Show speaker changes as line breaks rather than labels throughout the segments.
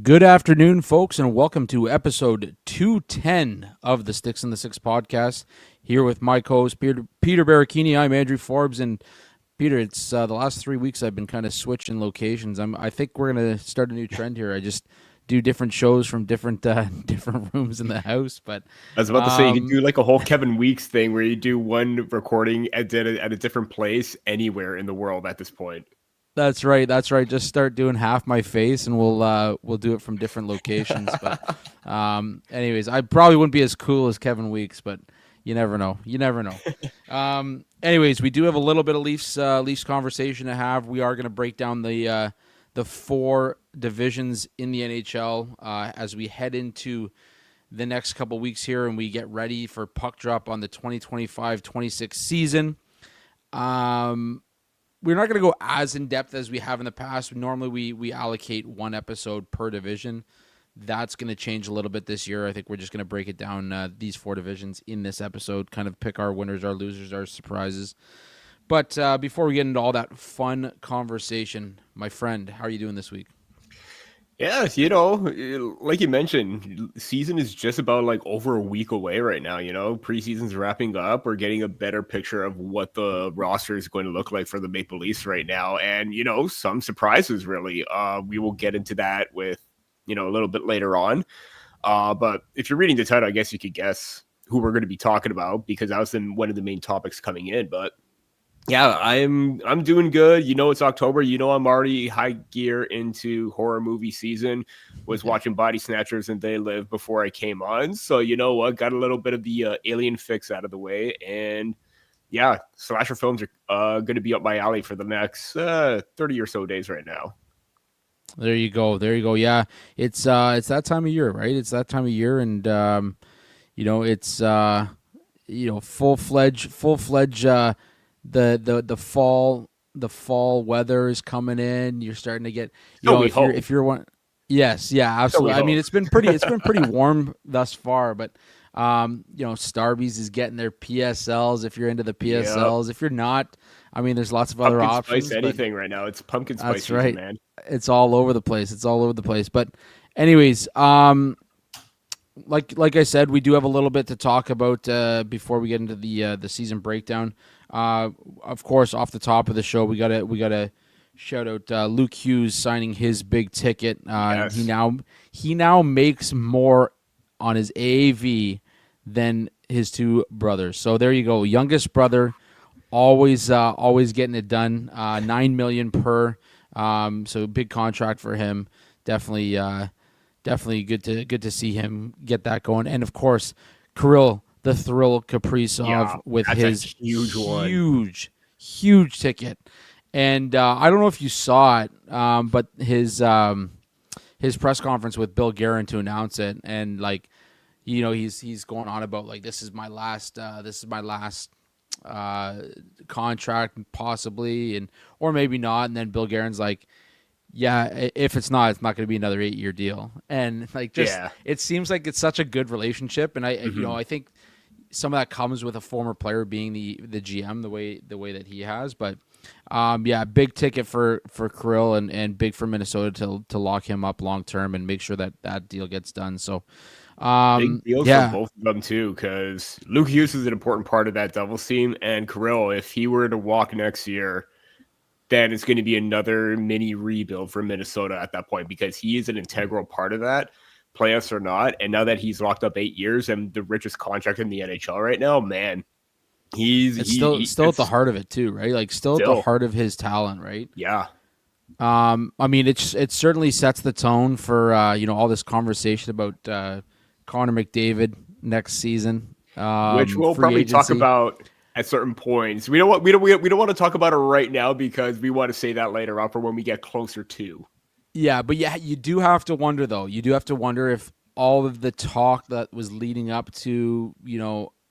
Good afternoon, folks, and welcome to episode 210 of the Sticks and the Six podcast. Here with my co-host, Peter Barricchini. I'm Andrew Forbes, and Peter, it's the last 3 weeks I've been kind of switching locations. I think we're going to start a new trend here. I just do different shows from different different rooms in the house. But
I was about to say, you could do like a whole Kevin Weeks thing where you do one recording at a different place anywhere in the world at this point.
That's right. Just start doing half my face, and we'll do it from different locations. But anyways, I probably wouldn't be as cool as Kevin Weeks, but you never know. Anyways, we do have a little bit of Leafs conversation to have. We are going to break down the four divisions in the NHL as we head into the next couple weeks here, and we get ready for puck drop on the 2025-26 season. We're not going to go as in-depth as we have in the past. Normally, we allocate one episode per division. That's going to change a little bit this year. I think we're just going to break it down, these four divisions in this episode, kind of pick our winners, our losers, our surprises. But before we get into all that fun conversation, my friend, how are you doing this week?
Yeah, like you mentioned, season is just about like over a week away right now. Preseason's wrapping up. We're getting a better picture of what the roster is going to look like for the Maple Leafs right now. And, some surprises really. We will get into that with, a little bit later on. But if you're reading the title, I guess you could guess who we're going to be talking about because that was one of the main topics coming in. But yeah, I'm doing good. It's October. I'm already high gear into horror movie season. Was watching Body Snatchers and They Live before I came on. So you know what? Got a little bit of the alien fix out of the way. And yeah, slasher films are going to be up my alley for the next 30 or so days right now.
There you go. Yeah, it's that time of year, right? It's that time of year, and it's full-fledged. The fall weather is coming in. You're starting to get if you're one. Yes, yeah, absolutely. I mean, it's been pretty warm thus far, but Starbucks is getting their PSLs if you're into the PSLs. Yep. If you're not, I mean, there's lots of other options.
Spice anything right now. It's pumpkin spice
that's right.
Season, man.
It's all over the place. But anyways, like I said, we do have a little bit to talk about before we get into the season breakdown. Of course, off the top of the show, we gotta shout out Luke Hughes signing his big ticket.
Yes.
He now makes more on his AAV than his two brothers. So there you go, youngest brother, always getting it done. $9 million per. So big contract for him. Definitely good to see him get that going. And of course, Kirill the Thrill Kaprizov with his huge ticket. And I don't know if you saw it, but his press conference with Bill Guerin to announce it, and he's going on about this is my last contract possibly, or maybe not. And then Bill Guerin's like, yeah, if it's not going to be another 8-year deal. And it seems like it's such a good relationship. And I think some of that comes with a former player being the GM the way that he has. But big ticket for Kirill and big for Minnesota to lock him up long term and make sure that deal gets done. So
big deals for both of them too, because Luke Hughes is an important part of that Devils team, and Kirill, if he were to walk next year, then it's going to be another mini rebuild for Minnesota at that point, because he is an integral part of that, playoffs or not. And now that he's locked up 8 years and the richest contract in the NHL right now, man, he's
still at the heart of it too, right? Still at the heart of his talent, right?
Yeah.
I mean, it certainly sets the tone for all this conversation about Connor McDavid next season,
which we'll probably talk about at certain points. We don't want to talk about it right now because we want to say that later on for when we get closer to.
Yeah, but you do have to wonder though. You do have to wonder if all of the talk that was leading up to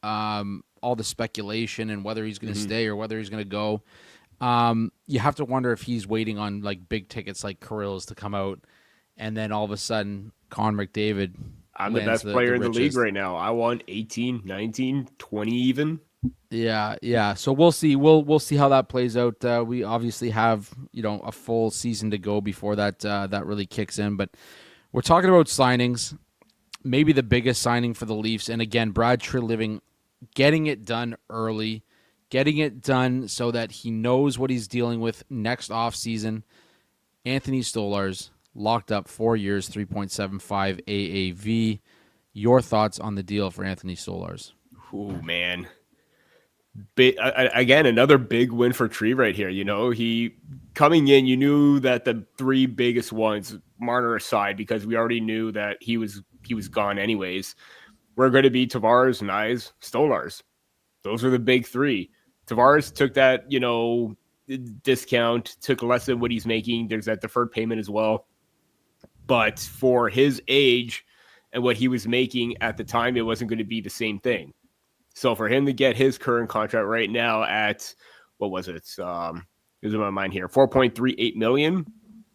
all the speculation and whether he's going to stay or whether he's going to go. You have to wonder if he's waiting on big tickets like Kirill's to come out, and then all of a sudden Connor McDavid.
I'm the best player in the league right now. I won 18, 19, 20 even.
Yeah. So we'll see. We'll see how that plays out. We obviously have a full season to go before that really kicks in. But We're talking about signings. Maybe the biggest signing for the Leafs, and again, Brad Treliving getting it done early, getting it done so that he knows what he's dealing with next offseason. Anthony Stolarz locked up 4 years, 3.75 AAV. Your thoughts on the deal for Anthony Stolarz?
Oh man, again, another big win for Tree right here. You know, he coming in, you knew that the three biggest ones, Marner aside, because we already knew that he was gone anyways. We're going to be Tavares, Nyes, Stolarz. Those are the big three. Tavares took that, discount, took less than what he's making. There's that deferred payment as well. But for his age and what he was making at the time, it wasn't going to be the same thing. So for him to get his current contract right now at what was it? Is in my mind here, 4.38 million.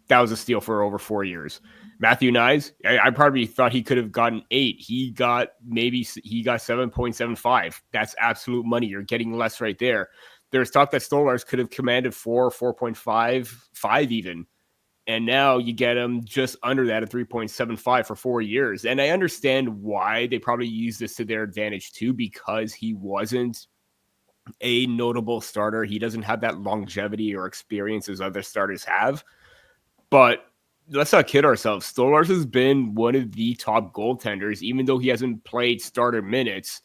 That was a steal for over 4 years. Matthew Nyes, I probably thought he could have gotten 8. He got 7.75. That's absolute money. You're getting less right there. There's talk that Stolarz could have commanded 4.5, 5 even. And now you get him just under that at 3.75 for 4 years. And I understand why they probably use this to their advantage too, because he wasn't a notable starter. He doesn't have that longevity or experience as other starters have. But let's not kid ourselves. Stolarz has been one of the top goaltenders, even though he hasn't played starter minutes.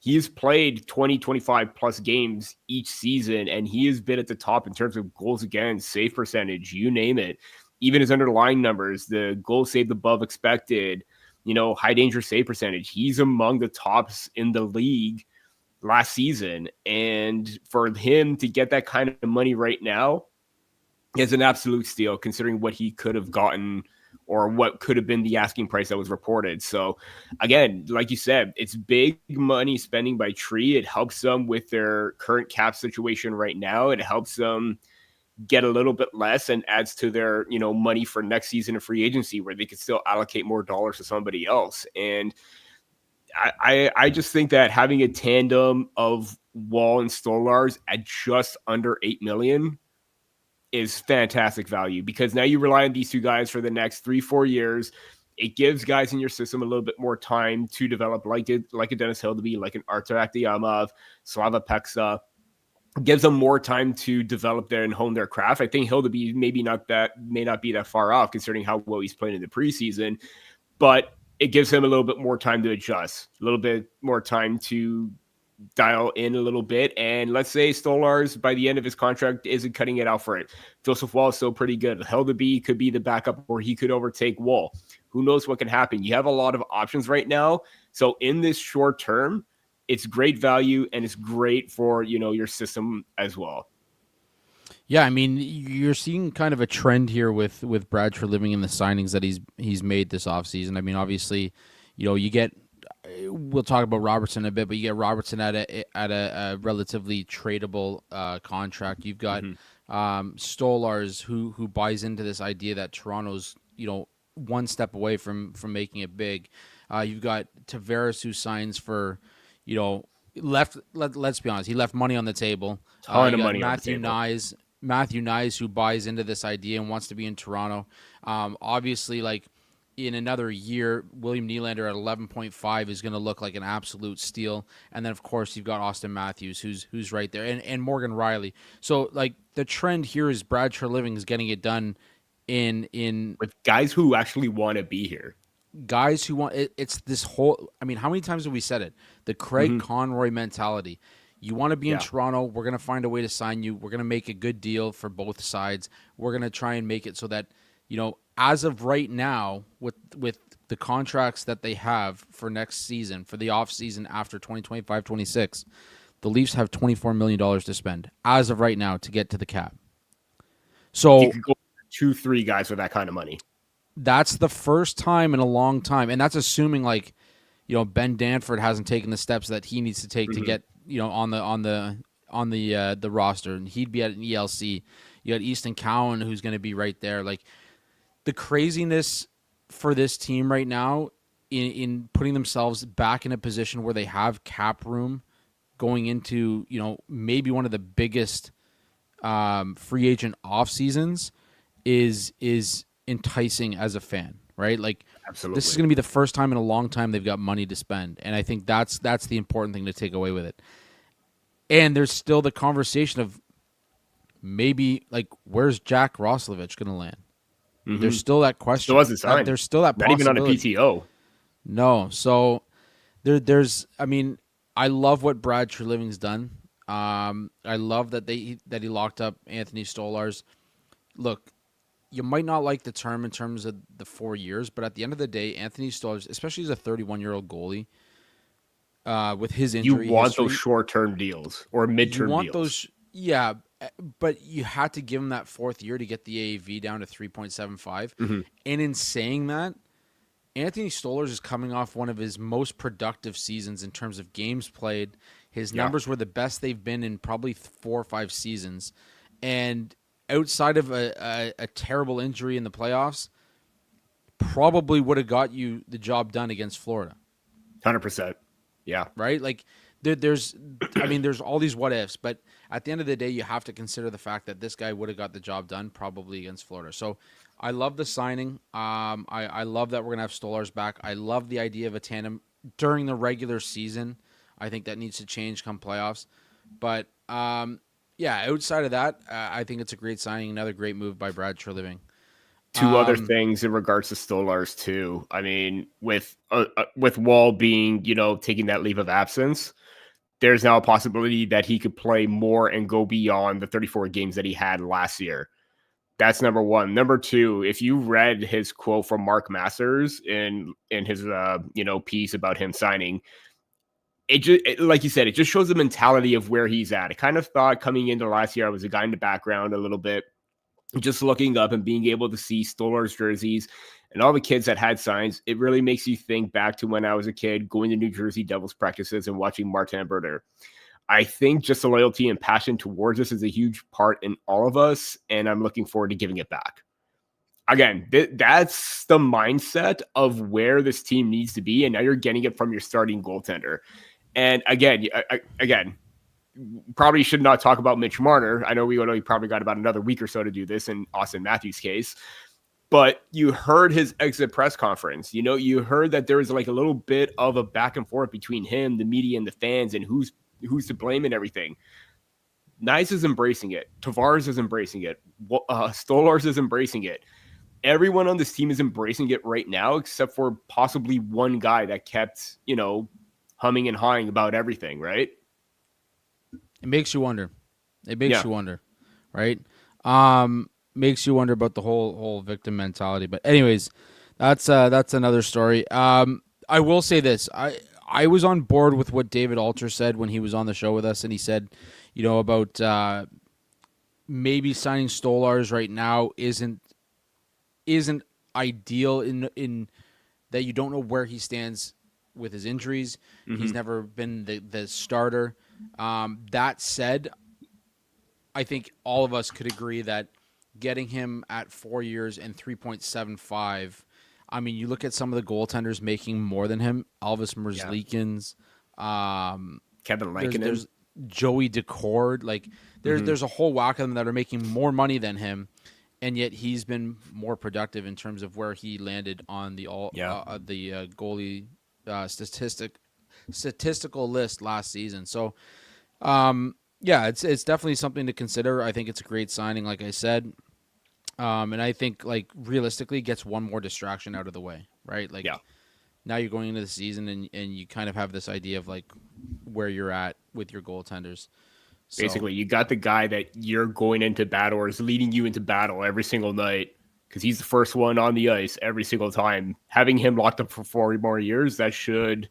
He's played 20, 25 plus games each season, and he has been at the top in terms of goals against, save percentage, you name it. Even his underlying numbers, the goals saved above expected, high danger save percentage. He's among the tops in the league last season. And for him to get that kind of money right now is an absolute steal, considering what he could have gotten or what could have been the asking price that was reported. So again, like you said, it's big money spending by Tree. It helps them with their current cap situation right now. It helps them get a little bit less and adds to their, money for next season of free agency, where they could still allocate more dollars to somebody else. And I just think that having a tandem of Wall and Stolarz at just under 8 million is fantastic value, because now you rely on these two guys for the next 3-4 years. It gives guys in your system a little bit more time to develop, like a Dennis Hildeby, like an Artur Aktyamov, Slava Peksa. Gives them more time to develop there and hone their craft. I think Hildeby may not be that far off, considering how well he's playing in the preseason, but it gives him a little bit more time to adjust, a little bit more time to dial in a little bit. And let's say Stolarz, by the end of his contract, isn't cutting it out for it. Joseph Wall is still pretty good. Hildeby could be the backup, or he could overtake Wall. Who knows what can happen? You have a lot of options right now. So in this short term, it's great value, and it's great for, your system as well.
Yeah, I mean, you're seeing kind of a trend here with Brad Treliving and the signings that he's made this offseason. I mean, obviously, you get, we'll talk about Robertson a bit, but you get Robertson at a relatively tradable contract. You've got Stolarz who buys into this idea that Toronto's one step away from making it big. You've got Tavares who signs for let's be honest, he left money on the table.
Ton of money on the table.
Matthew Nyes, who buys into this idea and wants to be in Toronto. Obviously, like in another year, William Nylander at 11.5 is going to look like an absolute steal. And then, of course, you've got Austin Matthews, who's right there, and Morgan Riley. So, like, the trend here is Brad Treliving is getting it done in
with guys who actually want to be here.
Guys who want it, it's this whole. I mean, how many times have we said it? The Craig Conroy mentality. You want to be in Toronto, we're going to find a way to sign you. We're going to make a good deal for both sides. We're going to try and make it so that, as of right now, with the contracts that they have for next season, for the off season after 2025-26, the Leafs have $24 million to spend as of right now to get to the cap. So
you could go 2-3 guys with that kind of money.
That's the first time in a long time, and that's assuming Ben Danford hasn't taken the steps that he needs to take to get on the roster, and he'd be at an ELC. You got Easton Cowan, who's going to be right there. Like, the craziness for this team right now in putting themselves back in a position where they have cap room going into maybe one of the biggest free agent off seasons is enticing as a fan, right? Like this is
Absolutely.
going to be the first time in a long time they've got money to spend, and I think that's the important thing to take away with it. And there's still the conversation of maybe like where's Jack Roslovich going to land? There's
Hmm.
still that
Still
question.
hasn't
That
signed.
there's still that
Not even on a
possibility.
PTO.
No, so there's. I mean, I love what Brad Treliving's done. I love that he locked up Anthony Stolarz. Look, you might not like the term in terms of the 4 years, but at the end of the day, Anthony Stolarz, especially as a 31-year-old goalie, with his
You
injury
want those
history,
short-term deals or
you
mid-term
want
deals.
those. Yeah, but you had to give him that 4th year to get the AAV down to 3.75.
Hmm.
And in saying that, Anthony Stolarz is coming off one of his most productive seasons in terms of games played. His
Yeah,
numbers were the best they've been in probably 4 or 5 seasons. And outside of a terrible injury in the playoffs, probably would have got you the job done against Florida,
100%. Yeah,
right? Like there's all these what ifs, but at the end of the day, you have to consider the fact that this guy would have got the job done probably against Florida. So I love the signing. I love that we're gonna have Stolarz back. I love the idea of a tandem during the regular season. I think that needs to change come playoffs, but yeah, outside of that, I think it's a great signing. Another great move by Brad Treliving.
two other
Um,
things in regards to Stolarz too. I mean, with Wall being taking that leave of absence, there's now a possibility that he could play more and go beyond the 34 games that he had last year. That's number one. Number two, if you read his quote from Mark Masters in his piece about him signing, like you said, it just shows the mentality of where he's at. I kind of thought coming into last year, I was a guy in the background a little bit, just looking up and being able to see Stolar's jerseys and all the kids that had signs. It really makes you think back to when I was a kid going to New Jersey Devils practices and watching Martin Berder. I think just the loyalty and passion towards us is a huge part in all of us, and I'm looking forward to giving it back. Again, that's the mindset of where this team needs to be, and now you're getting it from your starting goaltender. And again, again, probably should not talk about Mitch Marner. I know we only probably got about another week or so to do this in Austin Matthews' case, but you heard his exit press conference. You heard that there was like a little bit of a back and forth between him, the media, and the fans, and who's to blame and everything. Nice is embracing it. Tavares is embracing it. Stolarz is embracing it. Everyone on this team is embracing it right now, except for possibly one guy that kept, humming and hawing about everything, right?
it makes you wonder. It makes
Yeah.
you wonder, right? Makes you wonder about the whole victim mentality. But anyways, that's another story. I will say this. I was on board with what David Alter said when he was on the show with us, and he said, about maybe signing Stolarz right now isn't ideal in that you don't know where he stands with his injuries. He's
Mm-hmm.
never been the starter. That said, I think all of us could agree that getting him at 4 years and 3.75. I mean, you look at some of the goaltenders making more than him. Elvis
Yeah.
Merzlikins.
Kevin
There's
Lankinen.
Joey Decord. Like
Mm-hmm.
there's a whole whack of them that are making more money than him, and yet he's been more productive in terms of where he landed on
Yeah.
the goalie statistical list last season. So yeah, it's definitely something to consider. I think it's a great signing, like I said. And I think like realistically gets one more distraction out of the way, right? Like
Yeah.
now you're going into the season and you kind of have this idea of like where you're at with your goaltenders. So
Basically, you got the guy that you're going into battle or is leading you into battle every single night because he's the first one on the ice every single time. Having him locked up for 4 more years, that should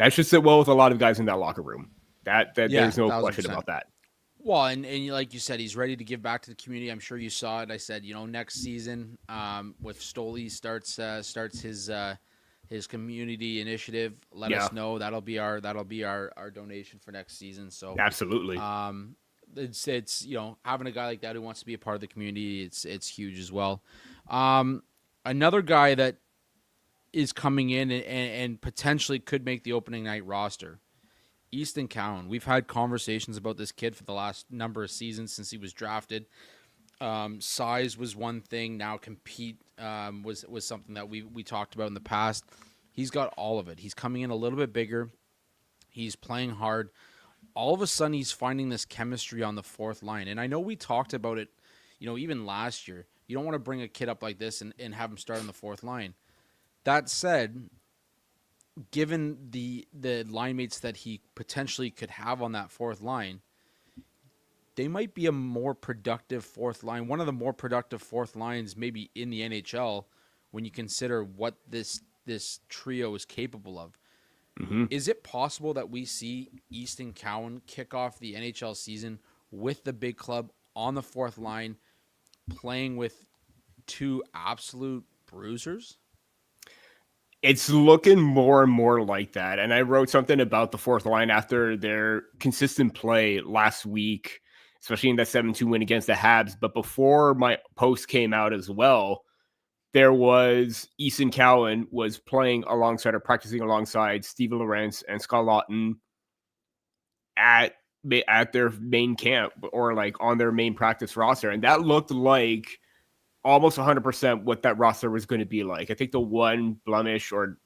sit well with a lot of guys in that locker room. That
yeah,
there's no
thousand
question
percent.
about that.
Well, and like you said, he's ready to give back to the community. I'm sure you saw it. I said, next season, with Stoli starts his community initiative. Let
Yeah,
us know. That'll be our donation for next season. So,
absolutely.
um, it's having a guy like that who wants to be a part of the community. It's huge as well. Um, Another guy that is coming in and potentially could make the opening night roster. Easton Cowan. We've had conversations about this kid for the last number of seasons since he was drafted. Size was one thing. Now compete was something that we talked about in the past. He's got all of it. He's coming in a little bit bigger. He's playing hard. All of a sudden, he's finding this chemistry on the fourth line. And I know we talked about it, even last year. You don't want to bring a kid up like this and have him start on the fourth line. That said, given the line mates that he potentially could have on that fourth line, they might be a more productive fourth line, one of the more productive fourth lines maybe in the NHL when you consider what this trio is capable of.
Mm-hmm.
Is it possible that we see Easton Cowan kick off the NHL season with the big club on the fourth line, playing with two absolute bruisers?
It's looking more and more like that. And I wrote something about the fourth line after their consistent play last week, especially in that 7-2 win against the Habs. But before my post came out as well, there was Easton Cowan was playing alongside or practicing alongside Steven Lorentz and Scott Laughton at their main camp or like on their main practice roster. And that looked like almost 100% what that roster was going to be like. I think the one blemish or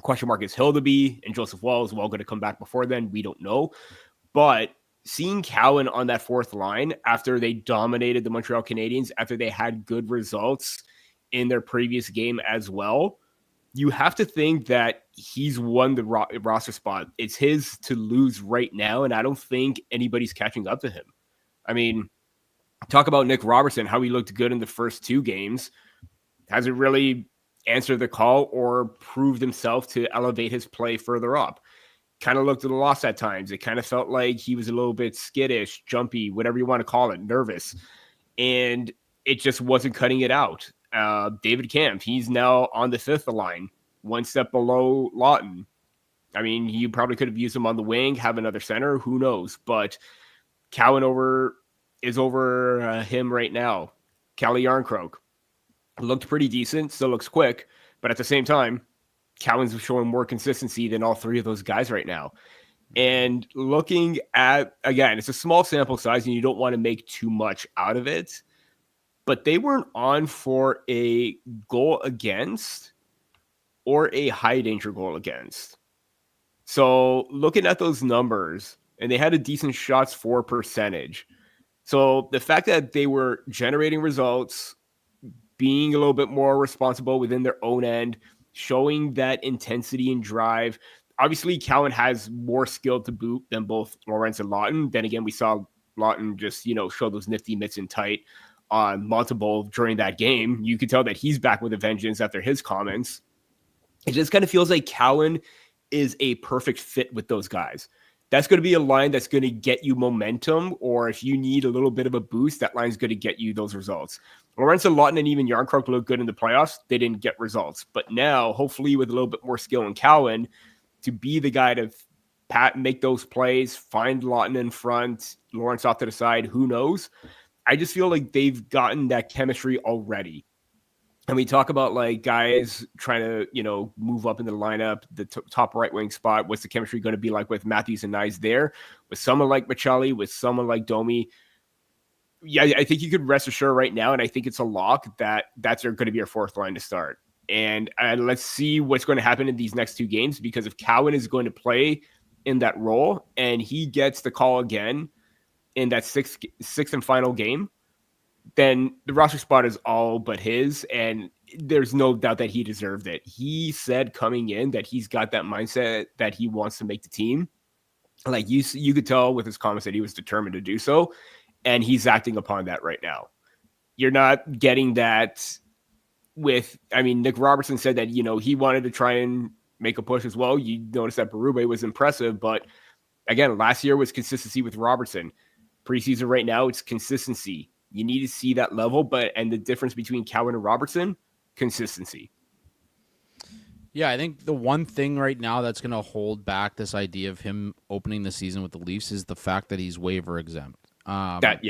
question mark is Hildeby and Joseph Wall is well going to come back before then. We don't know. But seeing Cowan on that fourth line after they dominated the Montreal Canadiens, after they had good results in their previous game as well, you have to think that he's won the roster spot. It's his to lose right now, and I don't think anybody's catching up to him. I mean, talk about Nick Robertson, how he looked good in the first two games. Hasn't really answered the call or proved himself to elevate his play further up. Kind of looked at a loss at times. It kind of felt like he was a little bit skittish, jumpy, whatever you want to call it, nervous. And it just wasn't cutting it out. David Kampf, he's now on the fifth line, one step below Laughton. I mean, you probably could have used him on the wing, have another center, who knows? But Cowan is over him right now. Calle Yarncroke looked pretty decent, still looks quick, but at the same time, Cowan's showing more consistency than all three of those guys right now. And looking at, again, it's a small sample size and you don't want to make too much out of it, but they weren't on for a goal against or a high danger goal against. So looking at those numbers, and they had a decent shots for percentage. So the fact that they were generating results, being a little bit more responsible within their own end, showing that intensity and drive. Obviously, Cowan has more skill to boot than both Lorentz and Laughton. Then again, we saw Laughton just, show those nifty mitts and tight on multiple during that game. You could tell that he's back with a vengeance after his comments. It just kind of feels like Cowan is a perfect fit with those guys. That's going to be a line that's going to get you momentum, or if you need a little bit of a boost, that line's going to get you those results. Lorentz and Laughton and even Yarncroke look good in the playoffs. They didn't get results. But now, hopefully with a little bit more skill in Cowan, to be the guy to make those plays, find Laughton in front, Lorentz off to the side, who knows? I just feel like they've gotten that chemistry already. And we talk about like guys trying to, move up in the lineup, the top right wing spot. What's the chemistry going to be like with Matthews and Nyes there? With someone like Michelli, with someone like Domi. Yeah, I think you could rest assured right now, and I think it's a lock that that's going to be our fourth line to start. And let's see what's going to happen in these next two games, because if Cowan is going to play in that role and he gets the call again in that sixth and final game, then the roster spot is all but his, and there's no doubt that he deserved it. He said coming in that he's got that mindset that he wants to make the team. Like you could tell with his comments that he was determined to do so, and he's acting upon that right now. You're not getting that with, Nick Robertson said that, he wanted to try and make a push as well. You notice that Berube was impressive, but again, last year was consistency with Robertson. Preseason right now, it's consistency. You need to see that level, and the difference between Cowan and Robertson, consistency.
Yeah, I think the one thing right now that's going to hold back this idea of him opening the season with the Leafs is the fact that he's waiver exempt.
That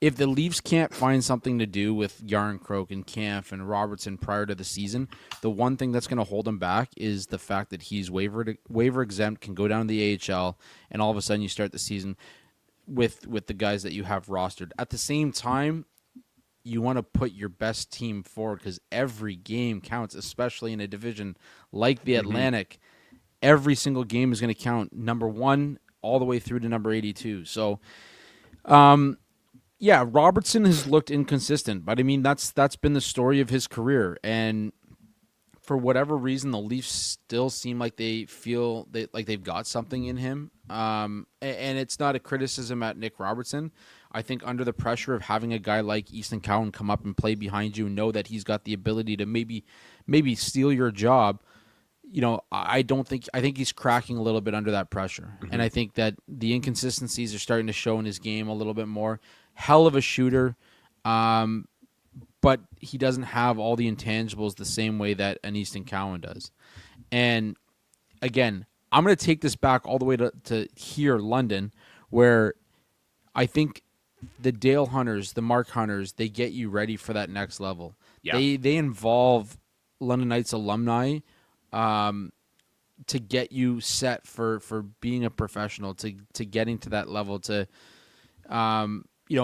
if the Leafs can't find something to do with Yarncroke and Kampf and Robertson prior to the season, the one thing that's going to hold him back is the fact that he's waiver exempt, can go down to the AHL, and all of a sudden you start the season. with the guys that you have rostered. At the same time, you want to put your best team forward because every game counts, especially in a division like the
Mm-hmm.
Atlantic. Every single game is going to count, number 1 all the way through to number 82. So, yeah, Robertson has looked inconsistent, but I mean that's been the story of his career. And for whatever reason, the Leafs still seem like they feel like they've got something in him. And it's not a criticism at Nick Robertson. I think under the pressure of having a guy like Easton Cowan come up and play behind you and know that he's got the ability to maybe steal your job, I think he's cracking a little bit under that pressure. And
Mm-hmm.
I think that the inconsistencies are starting to show in his game a little bit more. Hell of a shooter. But he doesn't have all the intangibles the same way that an Easton Cowan does. And again, I'm going to take this back all the way to here, London, where I think the Dale Hunters, the Mark Hunters, they get you ready for that next level.
Yeah.
They involve London Knights alumni to get you set for being a professional, to getting to that level, to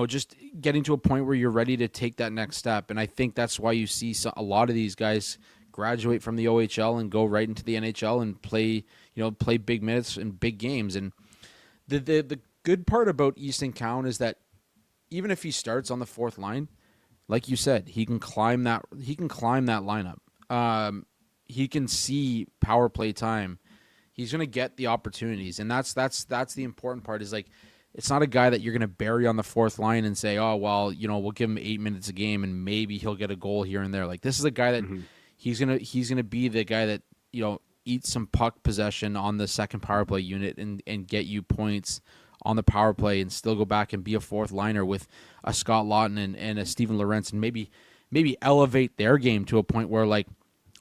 just getting to a point where you're ready to take that next step. And I think that's why you see a lot of these guys graduate from the OHL and go right into the NHL and play big minutes and big games. And the good part about Easton Cowan is that even if he starts on the fourth line, like you said, he can climb that lineup. He can see power play time. He's going to get the opportunities, and that's the important part. Is like, it's not a guy that you're going to bury on the fourth line and say, oh well, we'll give him 8 minutes a game and maybe he'll get a goal here and there. Like, this is a guy that
Mm-hmm.
he's gonna be the guy that eats some puck possession on the second power play unit and get you points on the power play and still go back and be a fourth liner with a Scott Laughton and a Steven Lorentz, and maybe elevate their game to a point where, like,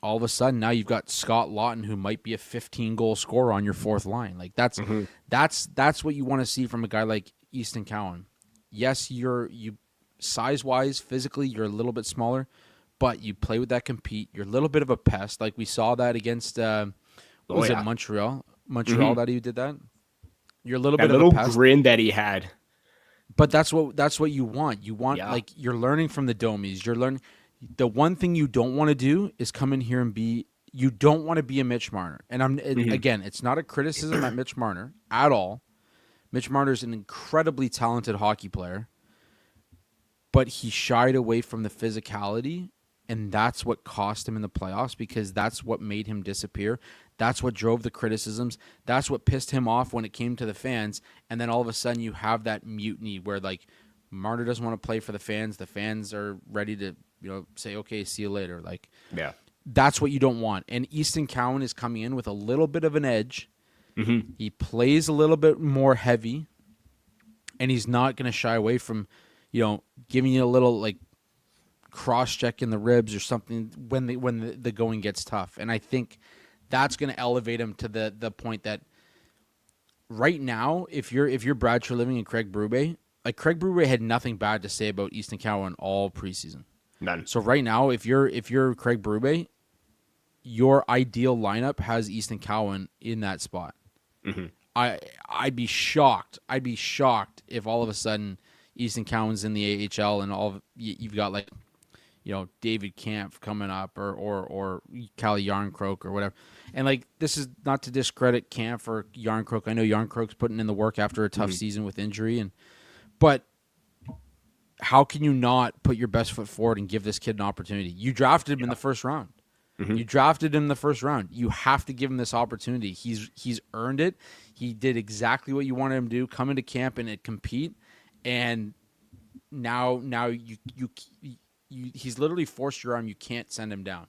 all of a sudden now you've got Scott Laughton, who might be a 15-goal scorer on your fourth line. Like, that's
Mm-hmm.
that's what you want to see from a guy like Easton Cowan. Yes, you size wise, physically, you're a little bit smaller, but you play with that compete. You're a little bit of a pest. Like, we saw that against what was it,
Yeah.
Montreal
Mm-hmm.
that he did that. You're a little
That
bit of a
little
pest.
grin that he had.
But that's what you want. You want,
Yeah.
like, you're learning from the Domies. You're learning. The one thing you don't want to do is come in here and be. You don't want to be a Mitch Marner. And
Mm-hmm.
again, it's not a criticism at Mitch Marner at all. Mitch Marner is an incredibly talented hockey player, but he shied away from the physicality, and that's what cost him in the playoffs, because that's what made him disappear. That's what drove the criticisms. That's what pissed him off when it came to the fans. And then all of a sudden you have that mutiny where, like, Marner doesn't want to play for the fans. The fans are ready to, say, okay, see you later. Like,
Yeah.
that's what you don't want. And Easton Cowan is coming in with a little bit of an edge.
Mm-hmm.
He plays a little bit more heavy, and he's not going to shy away from, giving you a little, like, cross check in the ribs or something when the going gets tough. And I think that's going to elevate him to the point that right now, if you're Brad Treliving and Craig Berube, like, Craig Berube had nothing bad to say about Easton Cowan all preseason.
None.
So right now, if you're Craig Berube, your ideal lineup has Easton Cowan in that spot.
Mm-hmm.
I'd be shocked. I'd be shocked if all of a sudden Easton Cowan's in the AHL and you've got, like, David Kampf coming up or Calle Yarncroke or whatever. And, like, this is not to discredit Kampf or Yarncroke. I know Yarncroke's putting in the work after a tough season with injury, but how can you not put your best foot forward and give this kid an opportunity? You drafted him in the first round.
Mm-hmm.
You drafted him in the first round. You have to give him this opportunity. He's earned it. He did exactly what you wanted him to do: come into camp and compete. And now he's literally forced your arm. You can't send him down.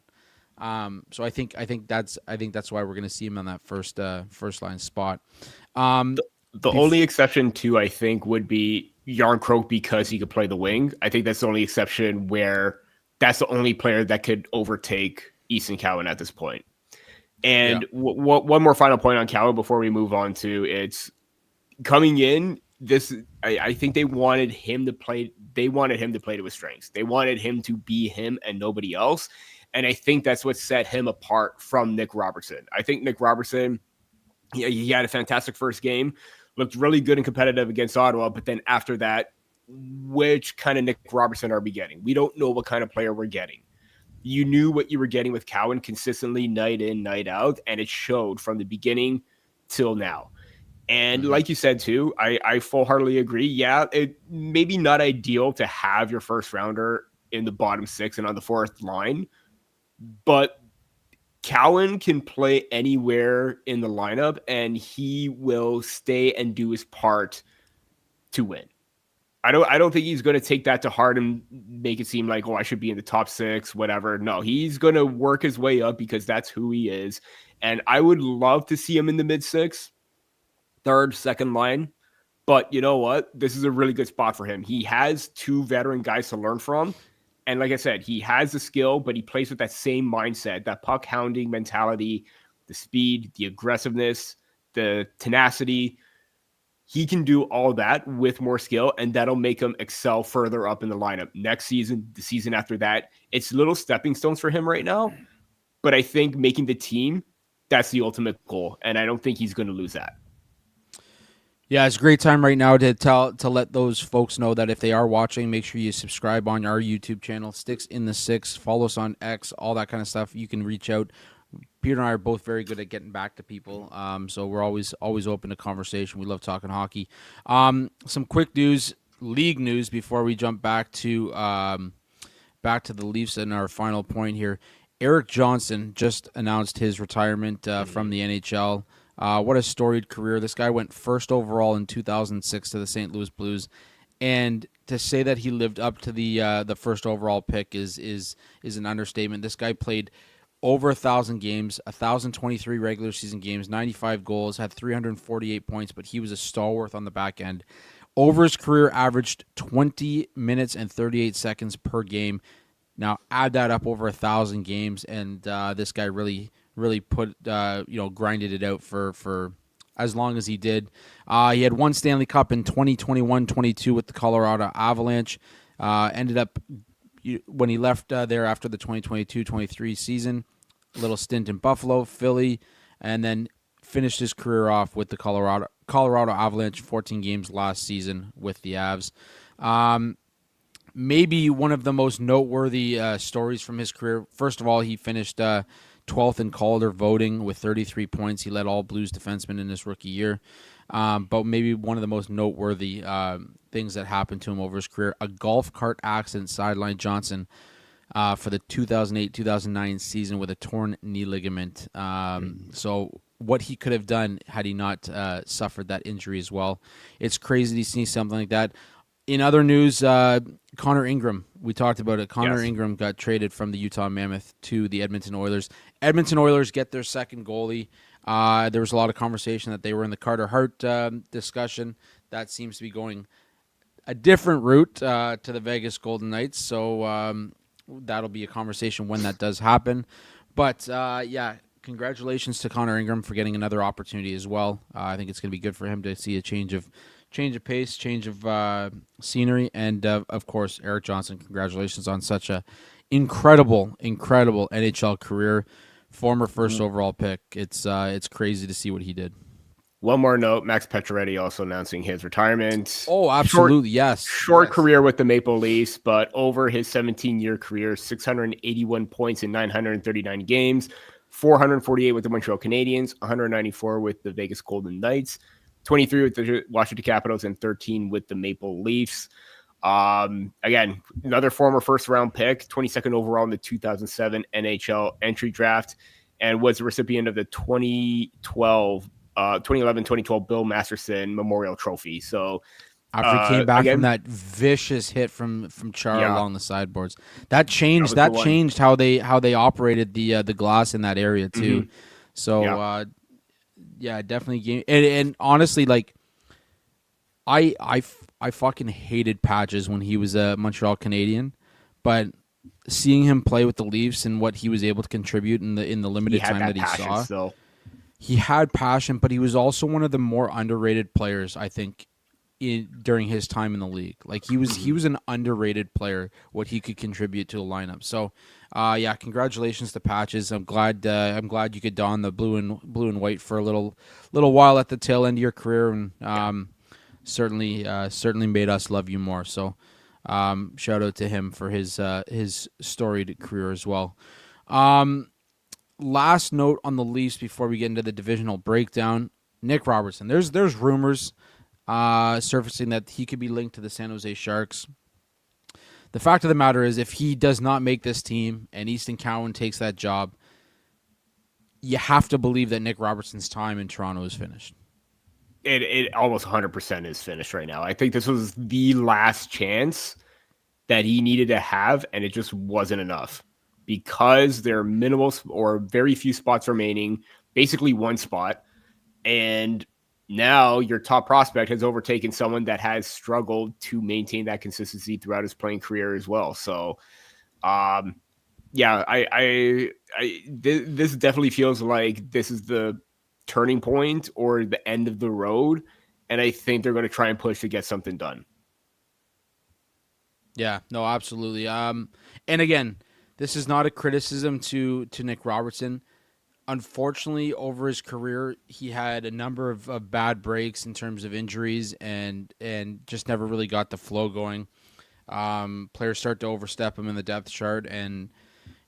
So I think that's why we're going to see him on that first line spot.
The only exception too, I think, would be Yarncroke, because he could play the wing. I think that's the only exception where that's the only player that could overtake Easton Cowan at this point. And one more final point on Cowan before we move on to it's coming in. I think they wanted him to play. They wanted him to play to his strengths. They wanted him to be him and nobody else. And I think that's what set him apart from Nick Robertson. I think Nick Robertson, he had a fantastic first game, looked really good and competitive against Ottawa, but then after that, which kind of Nick Robertson are we getting? We don't know what kind of player we're getting. You knew what you were getting with Cowan consistently night in, night out, and it showed from the beginning till now. And like you said too, I full-heartedly agree. Yeah, it maybe not ideal to have your first rounder in the bottom six and on the fourth line, but Cowan can play anywhere in the lineup, and he will stay and do his part to win. I don't think he's going to take that to heart and make it seem like, oh, I should be in the top six, whatever. No, he's going to work his way up because that's who he is. And I would love to see him in the mid six, third, second line. But you know what? This is a really good spot for him. He has two veteran guys to learn from. And like I said, he has the skill, but he plays with that same mindset, that puck hounding mentality, the speed, the aggressiveness, the tenacity. He can do all that with more skill, and that'll make him excel further up in the lineup. Next season, the season after that, it's little stepping stones for him right now. But I think making the team, that's the ultimate goal, and I don't think he's going to lose that.
Yeah, it's a great time right now to let those folks know that if they are watching, make sure you subscribe on our YouTube channel, Sticks in the Six. Follow us on X, all that kind of stuff. You can reach out. Peter and I are both very good at getting back to people, so we're always open to conversation. We love talking hockey. Some quick news, league news, before we jump back to the Leafs and our final point here. Erik Johnson just announced his retirement from the NHL. What a storied career! This guy went first overall in 2006 to the St. Louis Blues, and to say that he lived up to the first overall pick is an understatement. This guy played over 1,000 games, 1,023 regular season games, 95 goals, had 348 points, but he was a stalwart on the back end. Over his career, averaged 20 minutes and 38 seconds per game. Now add that up over 1,000 games, and this guy really put grinded it out for as long as he did. He had one Stanley Cup in 2021-22 with the Colorado Avalanche. Ended up when he left there after the 2022-23 season, a little stint in Buffalo, Philly, and then finished his career off with the Colorado Avalanche, 14 games last season with the Avs. Maybe one of the most noteworthy stories from his career. First of all, he finished 12th in Calder voting with 33 points. He led all Blues defensemen in his rookie year. But maybe one of the most noteworthy things that happened to him over his career, a golf cart accident sidelined Johnson for the 2008-2009 season with a torn knee ligament. So what he could have done had he not suffered that injury as well. It's crazy to see something like that. In other news, Connor Ingram, we talked about it. Connor Ingram got traded from the Utah Mammoth to the Edmonton Oilers. Edmonton Oilers get their second goalie. There was a lot of conversation that they were in the Carter Hart discussion. That seems to be going a different route to the Vegas Golden Knights. So that'll be a conversation when that does happen. But, congratulations to Connor Ingram for getting another opportunity as well. I think it's going to be good for him to see a change of pace, change of scenery, and of course, Erik Johnson. Congratulations on such a incredible NHL career. Former first overall pick. It's crazy to see what he did.
One more note: Max Pacioretty also announcing his retirement.
Oh, absolutely,
Short career with the Maple Leafs, but over his 17-year career, 681 points in 939 games, 448 with the Montreal Canadiens, 194 with the Vegas Golden Knights, 23 with the Washington Capitals, and 13 with the Maple Leafs. Again, another former first-round pick, 22nd overall in the 2007 NHL entry draft, and was the recipient of the 2011-2012 Bill Masterson Memorial Trophy. So
after he came back from that vicious hit from Char along the sideboards, that changed how they operated the glass in that area too. Mm-hmm. So definitely. And honestly, like I fucking hated Patches when he was a Montreal Canadian, but seeing him play with the Leafs and what he was able to contribute in the limited time that he saw, he had passion, but he was also one of the more underrated players, I think, during his time in the league. Like he was an underrated player. What he could contribute to a lineup. So, yeah, congratulations to Patches. I'm glad you could don the blue and white for a little while at the tail end of your career, and certainly made us love you more. So, shout out to him for his storied career as well. Last note on the Leafs before we get into the divisional breakdown. Nick Robertson. There's rumors surfacing that he could be linked to the San Jose Sharks. The fact of the matter is, if he does not make this team and Easton Cowan takes that job, you have to believe that Nick Robertson's time in Toronto is finished.
It almost 100% is finished right now. I think this was the last chance that he needed to have, and it just wasn't enough because there are minimal or very few spots remaining, basically one spot, and now your top prospect has overtaken someone that has struggled to maintain that consistency throughout his playing career as well. So, yeah, this definitely feels like this is the turning point or the end of the road, and I think they're going to try and push to get something done.
Yeah, no, absolutely. And again, this is not a criticism to Nick Robertson. Unfortunately, over his career, he had a number of bad breaks in terms of injuries and just never really got the flow going. Players start to overstep him in the depth chart, and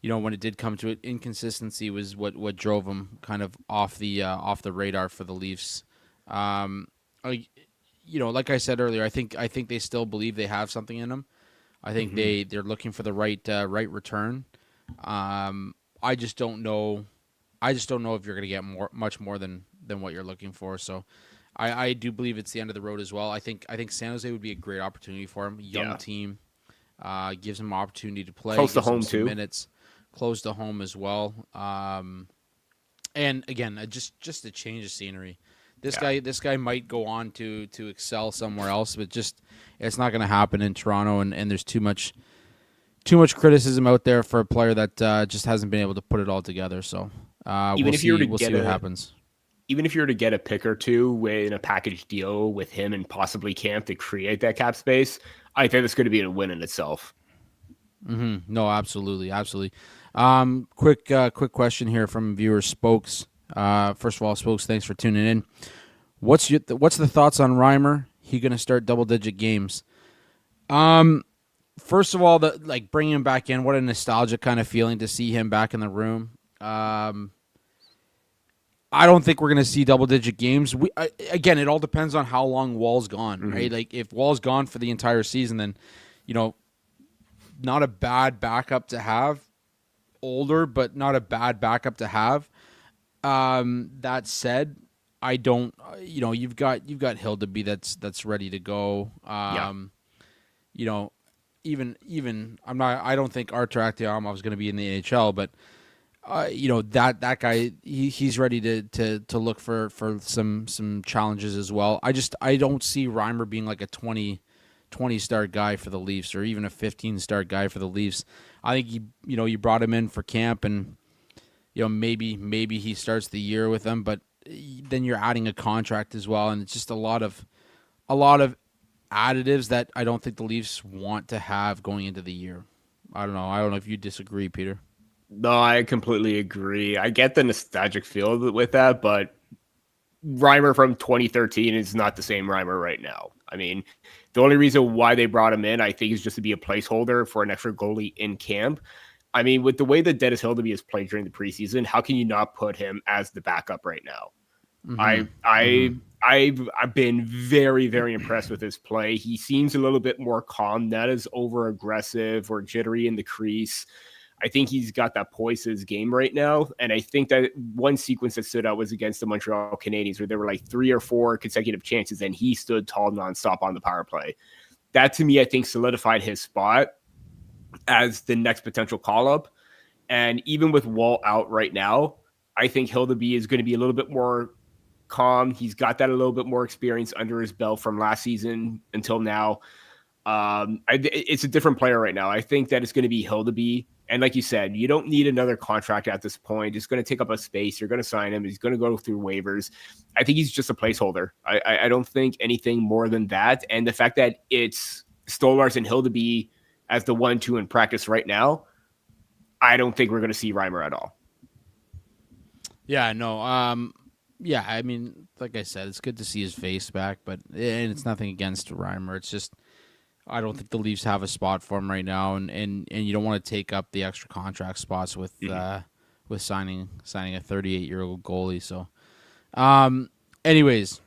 when it did come to it, inconsistency was what drove him kind of off the radar for the Leafs. Like I said earlier, I think they still believe they have something in them. I think they're looking for the right return. I just don't know. I just don't know if you're going to get much more than what you're looking for. So, I do believe it's the end of the road as well. I think San Jose would be a great opportunity for him. Young team, gives him opportunity to play.
Close to home too.
Minutes, close to home as well. And again, just a change of scenery. This guy might go on to excel somewhere else, but it's not going to happen in Toronto. And there's too much criticism out there for a player that just hasn't been able to put it all together. So. We'll see what happens.
Even if you were to get a pick or two in a package deal with him and possibly Camp to create that cap space, I think it's going to be a win in itself.
Mm-hmm. No, absolutely. Quick question here from viewer Spokes. First of all, Spokes, thanks for tuning in. What's the thoughts on Reimer? He going to start double-digit games? First of all, bringing him back in, what a nostalgic kind of feeling to see him back in the room. I don't think we're going to see double-digit games. Again, it all depends on how long Wall's gone, right? Like, if Wall's gone for the entire season, then, not a bad backup to have. Older, but not a bad backup to have. That said, I don't. You've got Hildeby that's ready to go. Even I'm not. I don't think Artur Aktiamov is going to be in the NHL, but. That guy, he's ready to look for some challenges as well. I don't see Reimer being like a 20 star guy for the Leafs or even a 15 star guy for the Leafs. I think you brought him in for camp and maybe he starts the year with them, but then you're adding a contract as well, and it's just a lot of additives that I don't think the Leafs want to have going into the year. I don't know if you disagree, Peter.
No, I completely agree. I get the nostalgic feel with that, but Reimer from 2013 is not the same Reimer right now. I mean, the only reason why they brought him in, I think, is just to be a placeholder for an extra goalie in camp. I mean, with the way that Dennis Hildeby has played during the preseason, how can you not put him as the backup right now? I've been very, very impressed with his play. He seems a little bit more calm, not as over aggressive or jittery in the crease. I think he's got that poise to his game right now. And I think that one sequence that stood out was against the Montreal Canadiens, where there were like 3 or 4 consecutive chances and he stood tall nonstop on the power play. That to me, I think solidified his spot as the next potential call up. And even with Wall out right now, I think Hildeby is going to be a little bit more calm. He's got that a little bit more experience under his belt from last season until now. It's a different player right now. I think that it's going to be Hildeby And like you said, you don't need another contract at this point. It's going to take up a space. You're going to sign him. He's going to go through waivers. I think he's just a placeholder. I don't think anything more than that. And the fact that it's Stolarz and Hildeby as the 1-2 in practice right now, I don't think we're going to see Reimer at all.
Yeah, no. Yeah, I mean, like I said, it's good to see his face back, and it's nothing against Reimer. It's just I don't think the Leafs have a spot for him right now, and you don't want to take up the extra contract spots with signing a 38-year-old goalie. So, anyways,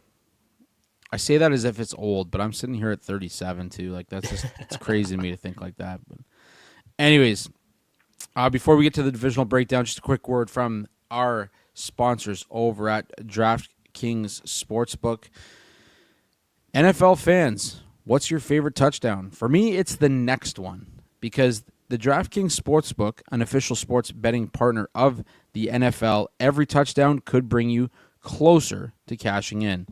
I say that as if it's old, but I'm sitting here at 37 too. Like that's just it's crazy to me to think like that. But anyways, before we get to the divisional breakdown, just a quick word from our sponsors over at DraftKings Sportsbook. NFL fans, what's your favorite touchdown? For me, it's the next one because the DraftKings Sportsbook, an official sports betting partner of the NFL, every touchdown could bring you closer to cashing in.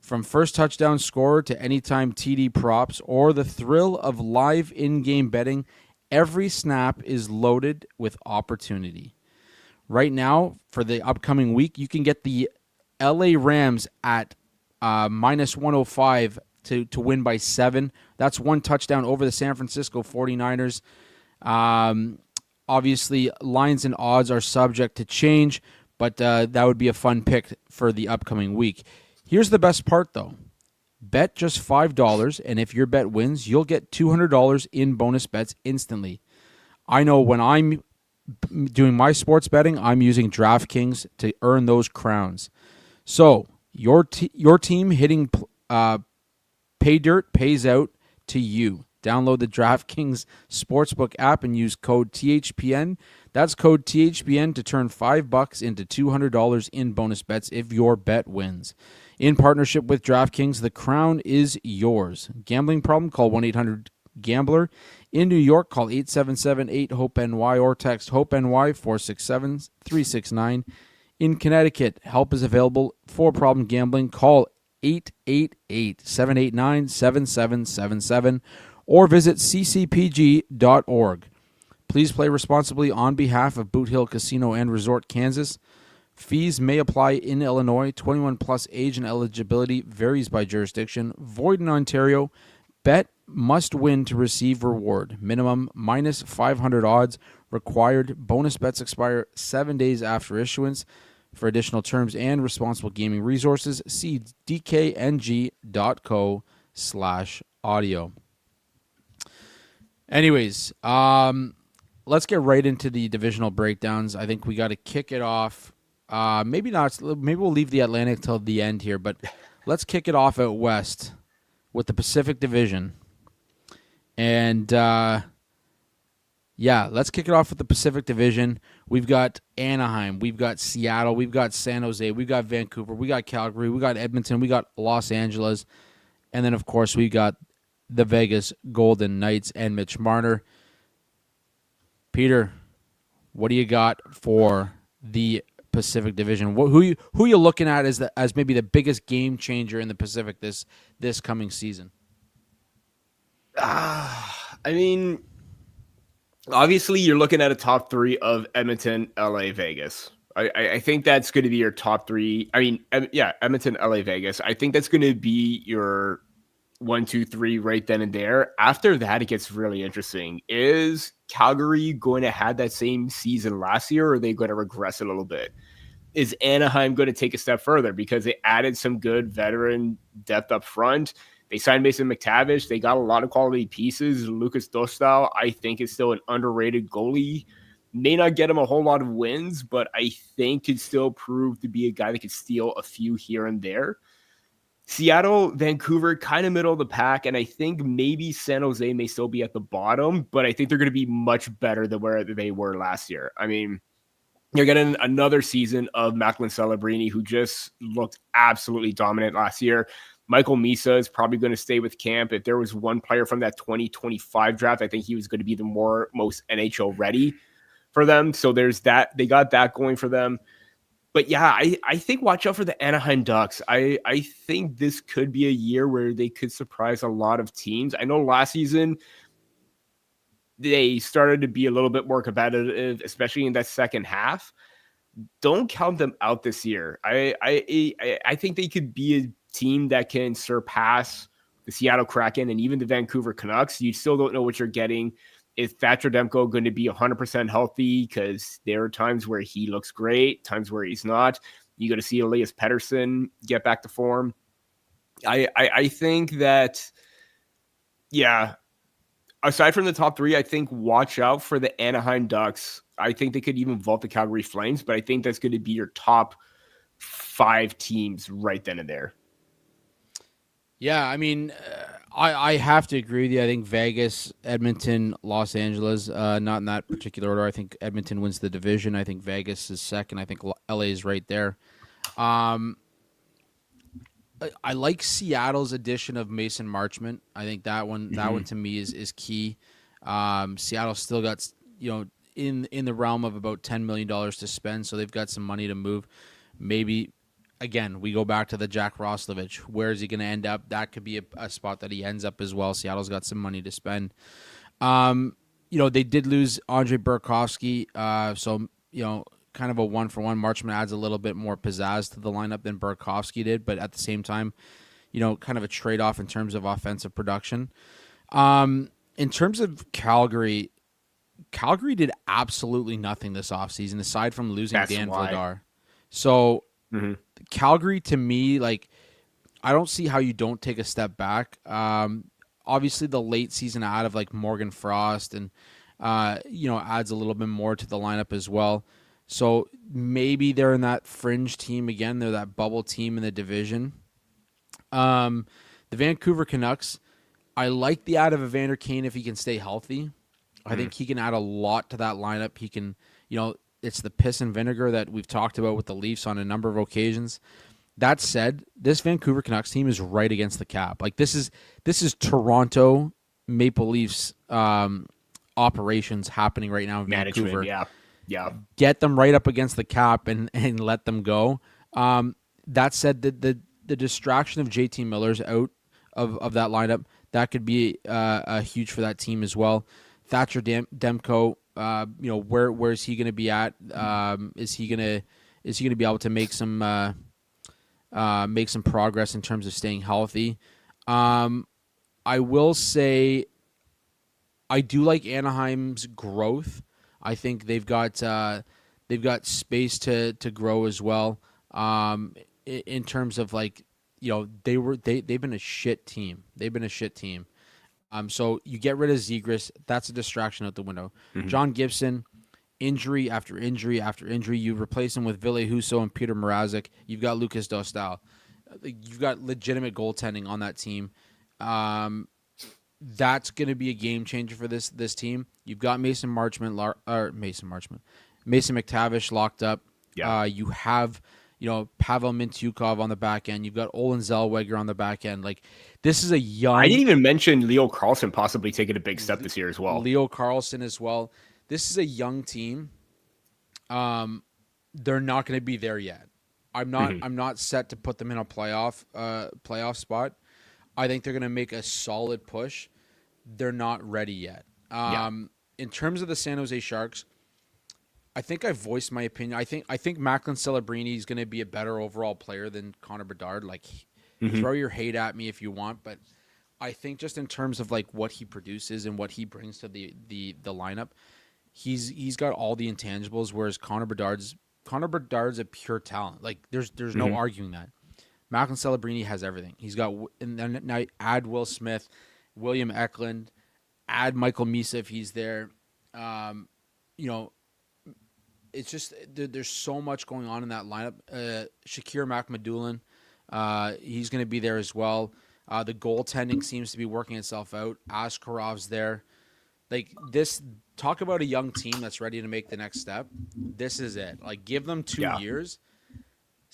From first touchdown scorer to anytime TD props or the thrill of live in-game betting, every snap is loaded with opportunity. Right now, for the upcoming week, you can get the LA Rams at minus 105 to win by 7. That's one touchdown over the San Francisco 49ers. Obviously, lines and odds are subject to change, but that would be a fun pick for the upcoming week. Here's the best part, though. Bet just $5, and if your bet wins, you'll get $200 in bonus bets instantly. I know when I'm doing my sports betting, I'm using DraftKings to earn those crowns. So your team hitting pay dirt pays out to you. Download the DraftKings Sportsbook app and use code THPN. That's code THPN to turn $5 into $200 in bonus bets if your bet wins. In partnership with DraftKings, the crown is yours. Gambling problem? Call 1-800-GAMBLER. In New York, call 877-8-HOPE-NY or text HOPE-NY 467-369. In Connecticut, help is available for problem gambling. Call 888-789-7777 or visit ccpg.org. Please play responsibly on behalf of Boot Hill Casino and Resort, Kansas. Fees may apply in Illinois. 21 plus age and eligibility varies by jurisdiction. Void in Ontario. Bet must win to receive reward. Minimum minus 500 odds required. Bonus bets expire 7 days after issuance. For additional terms and responsible gaming resources, see dkng.co/audio. Anyways, let's get right into the divisional breakdowns. I think we got to kick it off. Maybe not. Maybe we'll leave the Atlantic till the end here, but let's kick it off out west with the Pacific Division. And let's kick it off with the Pacific Division. We've got Anaheim, we've got Seattle, we've got San Jose, we've got Vancouver, we got Calgary, we got Edmonton, we got Los Angeles, and then of course we got the Vegas Golden Knights and Mitch Marner. Peter, what do you got for the Pacific Division? Who you looking at as maybe the biggest game changer in the Pacific this coming season?
I mean, obviously you're looking at a top 3 of Edmonton, LA, Vegas. I think that's going to be your top 3. I mean, Edmonton, LA, Vegas. I think that's going to be your 1, 2, 3 right then and there. After that, it gets really interesting. Is Calgary going to have that same season last year, or are they going to regress a little bit? Is Anaheim going to take a step further because they added some good veteran depth up front? They signed Mason McTavish. They got a lot of quality pieces. Lucas Dostal, I think, is still an underrated goalie. May not get him a whole lot of wins, but I think could still prove to be a guy that could steal a few here and there. Seattle, Vancouver, kind of middle of the pack, and I think maybe San Jose may still be at the bottom, but I think they're going to be much better than where they were last year. I mean, you're getting another season of Macklin Celebrini, who just looked absolutely dominant last year. Michael Misa is probably going to stay with camp. If there was one player from that 2025 draft, I think he was going to be the most NHL ready for them. So there's that. They got that going for them. But yeah, I think watch out for the Anaheim Ducks. I think this could be a year where they could surprise a lot of teams. I know last season they started to be a little bit more competitive, especially in that second half. Don't count them out this year. I think they could be a team that can surpass the Seattle Kraken and even the Vancouver Canucks. You still don't know what you're getting. Is Thatcher Demko going to be 100% healthy? Because there are times where he looks great, times where he's not. You got to see Elias Pettersson get back to form. I think that, yeah, aside from the top three, I think watch out for the Anaheim Ducks. I think they could even vault the Calgary Flames, but I think that's going to be your top 5 teams right then and there.
Yeah, I mean, I have to agree with you. I think Vegas, Edmonton, Los Angeles, not in that particular order. I think Edmonton wins the division. I think Vegas is second. I think LA is right there. I like Seattle's addition of Mason Marchment. I think that one to me is key. Seattle still got in the realm of about $10 million to spend, so they've got some money to move. Maybe again we go back to the Jack Roslovich. Where is he going to end up? That could be a spot that he ends up as well. Seattle's got some money to spend. They did lose Andre Burakovsky, so kind of a 1-for-1. Marchman adds a little bit more pizzazz to the lineup than Burakovsky did, but at the same time, kind of a trade-off in terms of offensive production. In terms of Calgary did absolutely nothing this offseason aside from losing Dan Vladar. So Calgary, to me, like, I don't see how you don't take a step back. Obviously, the late season add of like Morgan Frost and adds a little bit more to the lineup as well. So maybe they're in that fringe team again. They're that bubble team in the division. The Vancouver Canucks, I like the add of Evander Kane if he can stay healthy. I think he can add a lot to that lineup. He can, it's the piss and vinegar that we've talked about with the Leafs on a number of occasions. That said, this Vancouver Canucks team is right against the cap. Like this is Toronto Maple Leafs operations happening right now in Vancouver.
Yeah.
Get them right up against the cap and let them go. That said, the distraction of JT Miller's out of that lineup, that could be huge for that team as well. Thatcher Demko, where is he going to be at? Is he going to be able to make some progress in terms of staying healthy? I will say I do like Anaheim's growth. I think they've got space to grow as well. In terms of like, they've been a shit team. So you get rid of Zegras, that's a distraction out the window. John Gibson, injury after injury after injury. You replace him with Ville Husso and Peter Mrazek. You've got Lucas Dostal. You've got legitimate goaltending on that team. That's going to be a game changer for this team. You've got Mason McTavish locked up. Yeah. You have Pavel Mintyukov on the back end. You've got Olin Zellweger on the back end. Like, this is a young.
I didn't even mention Leo Carlsson possibly taking a big step this year as well.
Leo Carlsson as well. This is a young team. They're not going to be there yet. I'm not set to put them in a playoff spot. I think they're going to make a solid push. They're not ready yet. In terms of the San Jose Sharks, I think I voiced my opinion. I think Macklin Celebrini is going to be a better overall player than Connor Bedard. Like, throw your hate at me if you want, but I think just in terms of like what he produces and what he brings to the lineup, he's got all the intangibles. Whereas Connor Bedard's a pure talent. Like, there's no arguing that. Macklin Celebrini has everything. He's got, and then now add Will Smith, William Eklund, add Michael Misa if he's there. It's just there's so much going on in that lineup. Shakir Makhmadoulian, he's going to be there as well. The goaltending seems to be working itself out. Ascarov's there. Like, this, talk about a young team that's ready to make the next step. This is it. Like, give them 2 years.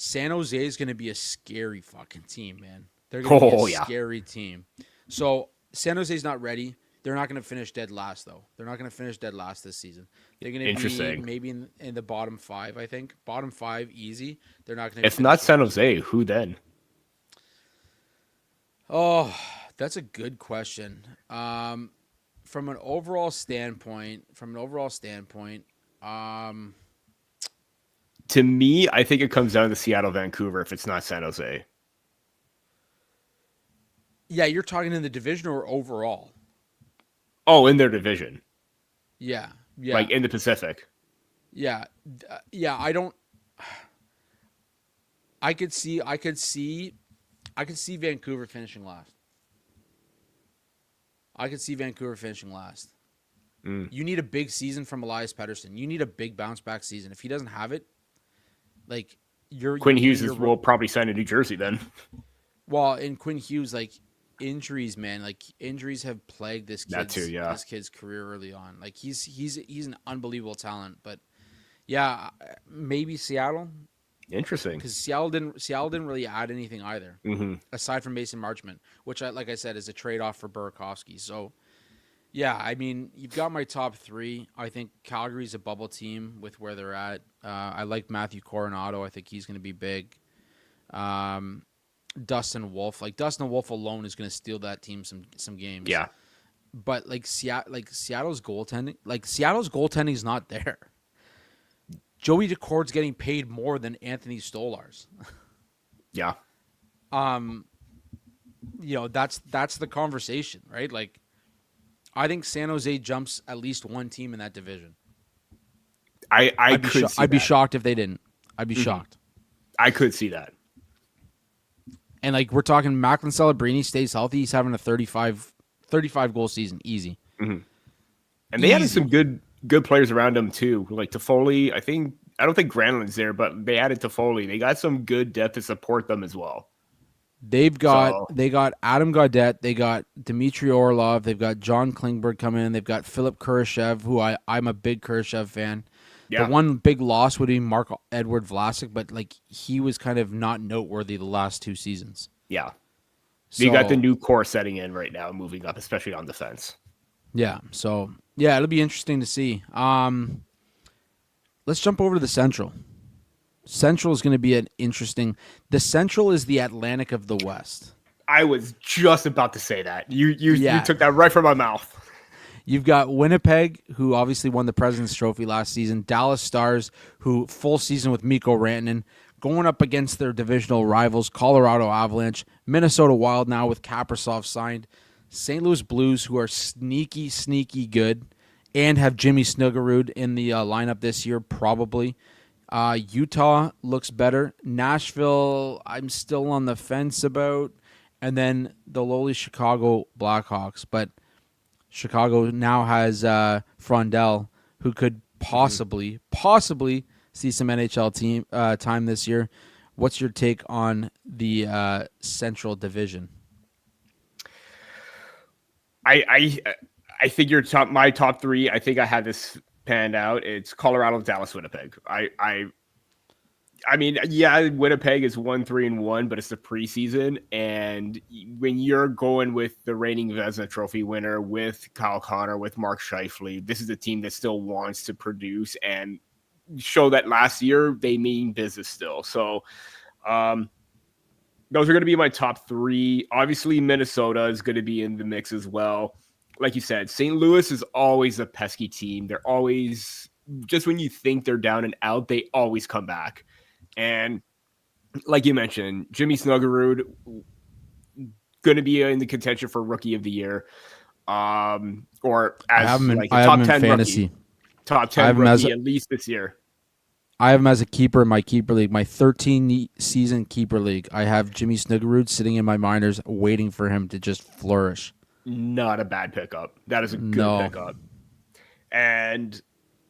San Jose is going to be a scary fucking team, man. They're going to be a scary team. So San Jose's not ready. They're not going to finish dead last, though. They're not going to finish dead last this season. They're going to be maybe in the bottom 5, I think. Bottom 5, easy. They're not going to.
If not San Jose, who then?
Oh, that's a good question. from an overall standpoint, um,
To me, I think it comes down to Seattle, Vancouver if it's not San Jose.
yeah, you're talking in the division or overall.
Oh, in their division,
Yeah, yeah,
like in the Pacific.
yeah, yeah. I don't. I could see Vancouver finishing last. I could see Vancouver finishing last.
Mm.
You need a big season from Elias Pettersson. You need a big bounce back season. If he doesn't have it, like
Quinn
you're
Hughes
putting
will probably sign in New Jersey then.
well in Quinn Hughes, like injuries, man, like injuries have plagued
That too, yeah.
this kid's career early on. Like he's an unbelievable talent, but yeah, maybe Seattle,
Interesting.
because Seattle didn't really add anything either
Mm-hmm.
aside from Mason Marchment, which like I said is a trade off for Burakovsky. So yeah, I mean, you've got my top three. I think Calgary's a bubble team with where they're at. I like Matthew Coronado. I think he's going to be big. Um, Dustin Wolf, like Dustin Wolf alone is going to steal that team some games.
Yeah.
But Seattle's goaltending is not there. Joey Decord's getting paid more than Anthony Stolarz.
Yeah.
That's the conversation, right? Like, I think San Jose jumps at least one team in that division.
I'd
be shocked if they didn't. I'd be shocked.
I could see that.
And like we're talking, Macklin Celebrini stays healthy. He's having a 35 goal season, easy.
Mm-hmm. And they added some good players around him too, like Toffoli. I don't think Granlund's there, but they added Toffoli. They got some good depth to support them as well. They
got Adam Gaudette, they got Dmitry Orlov, they've got John Klingberg coming in, they've got Philip Kurashev, who I'm a big Kurashev fan. Yeah. The one big loss would be Mark Edward Vlasic, but like he was kind of not noteworthy the last two seasons.
Yeah. So you got the new core setting in right now, moving up, especially on defense.
Yeah. So yeah, it'll be interesting to see. Let's jump over to the Central. Central is going to be an interesting. The Central is the Atlantic of the West.
I was just about to say that. You took that right from my mouth.
You've got Winnipeg, who obviously won the President's Trophy last season. Dallas Stars, who full season with Mikko Rantanen, going up against their divisional rivals, Colorado Avalanche, Minnesota Wild now with Kaprizov signed, St. Louis Blues, who are sneaky, sneaky good, and have Jimmy Snuggerud in the lineup this year, probably. Utah looks better. Nashville, I'm still on the fence about. And then the lowly Chicago Blackhawks. But Chicago now has Frondell, who could possibly see some NHL team time this year. What's your take on the Central Division?
I think my top three. I think I had this panned out. It's Colorado, Dallas, Winnipeg. I mean, yeah, Winnipeg is 1-3-1, but it's the preseason, and when you're going with the reigning Vezina Trophy winner, with Kyle Connor, with Mark Scheifele, this is a team that still wants to produce and show that last year they mean business still. So, those are going to be my top three. Obviously, Minnesota is going to be in the mix as well. Like you said, St. Louis is always a pesky team. They're always, just when you think they're down and out, they always come back. And like you mentioned, Jimmy Snuggerud going to be in the contention for Rookie of the Year, or as like a top 10 fantasy rookie, top 10 rookie at least this year.
I have him as a keeper in my keeper league, my 13-season keeper league. I have Jimmy Snuggerud sitting in my minors, waiting for him to just flourish.
Not a bad pickup. That is a good pickup. And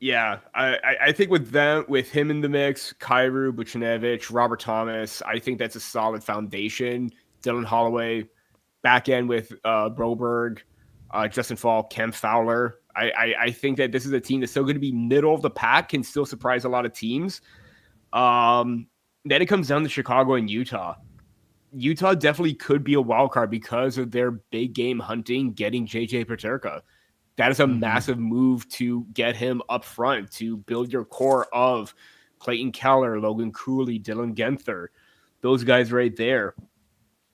yeah, I think with him in the mix, Kyrou, Buchnevich, Robert Thomas, I think that's a solid foundation. Dylan Holloway, back end with Broberg, Justin Falk, Kemp Fowler. I think that this is a team that's still going to be middle of the pack, can still surprise a lot of teams. Then it comes down to Chicago and Utah. Utah definitely could be a wild card because of their big game hunting, getting JJ Peterka. That is a massive move to get him up front, to build your core of Clayton Keller, Logan Cooley, Dylan Genther, those guys right there.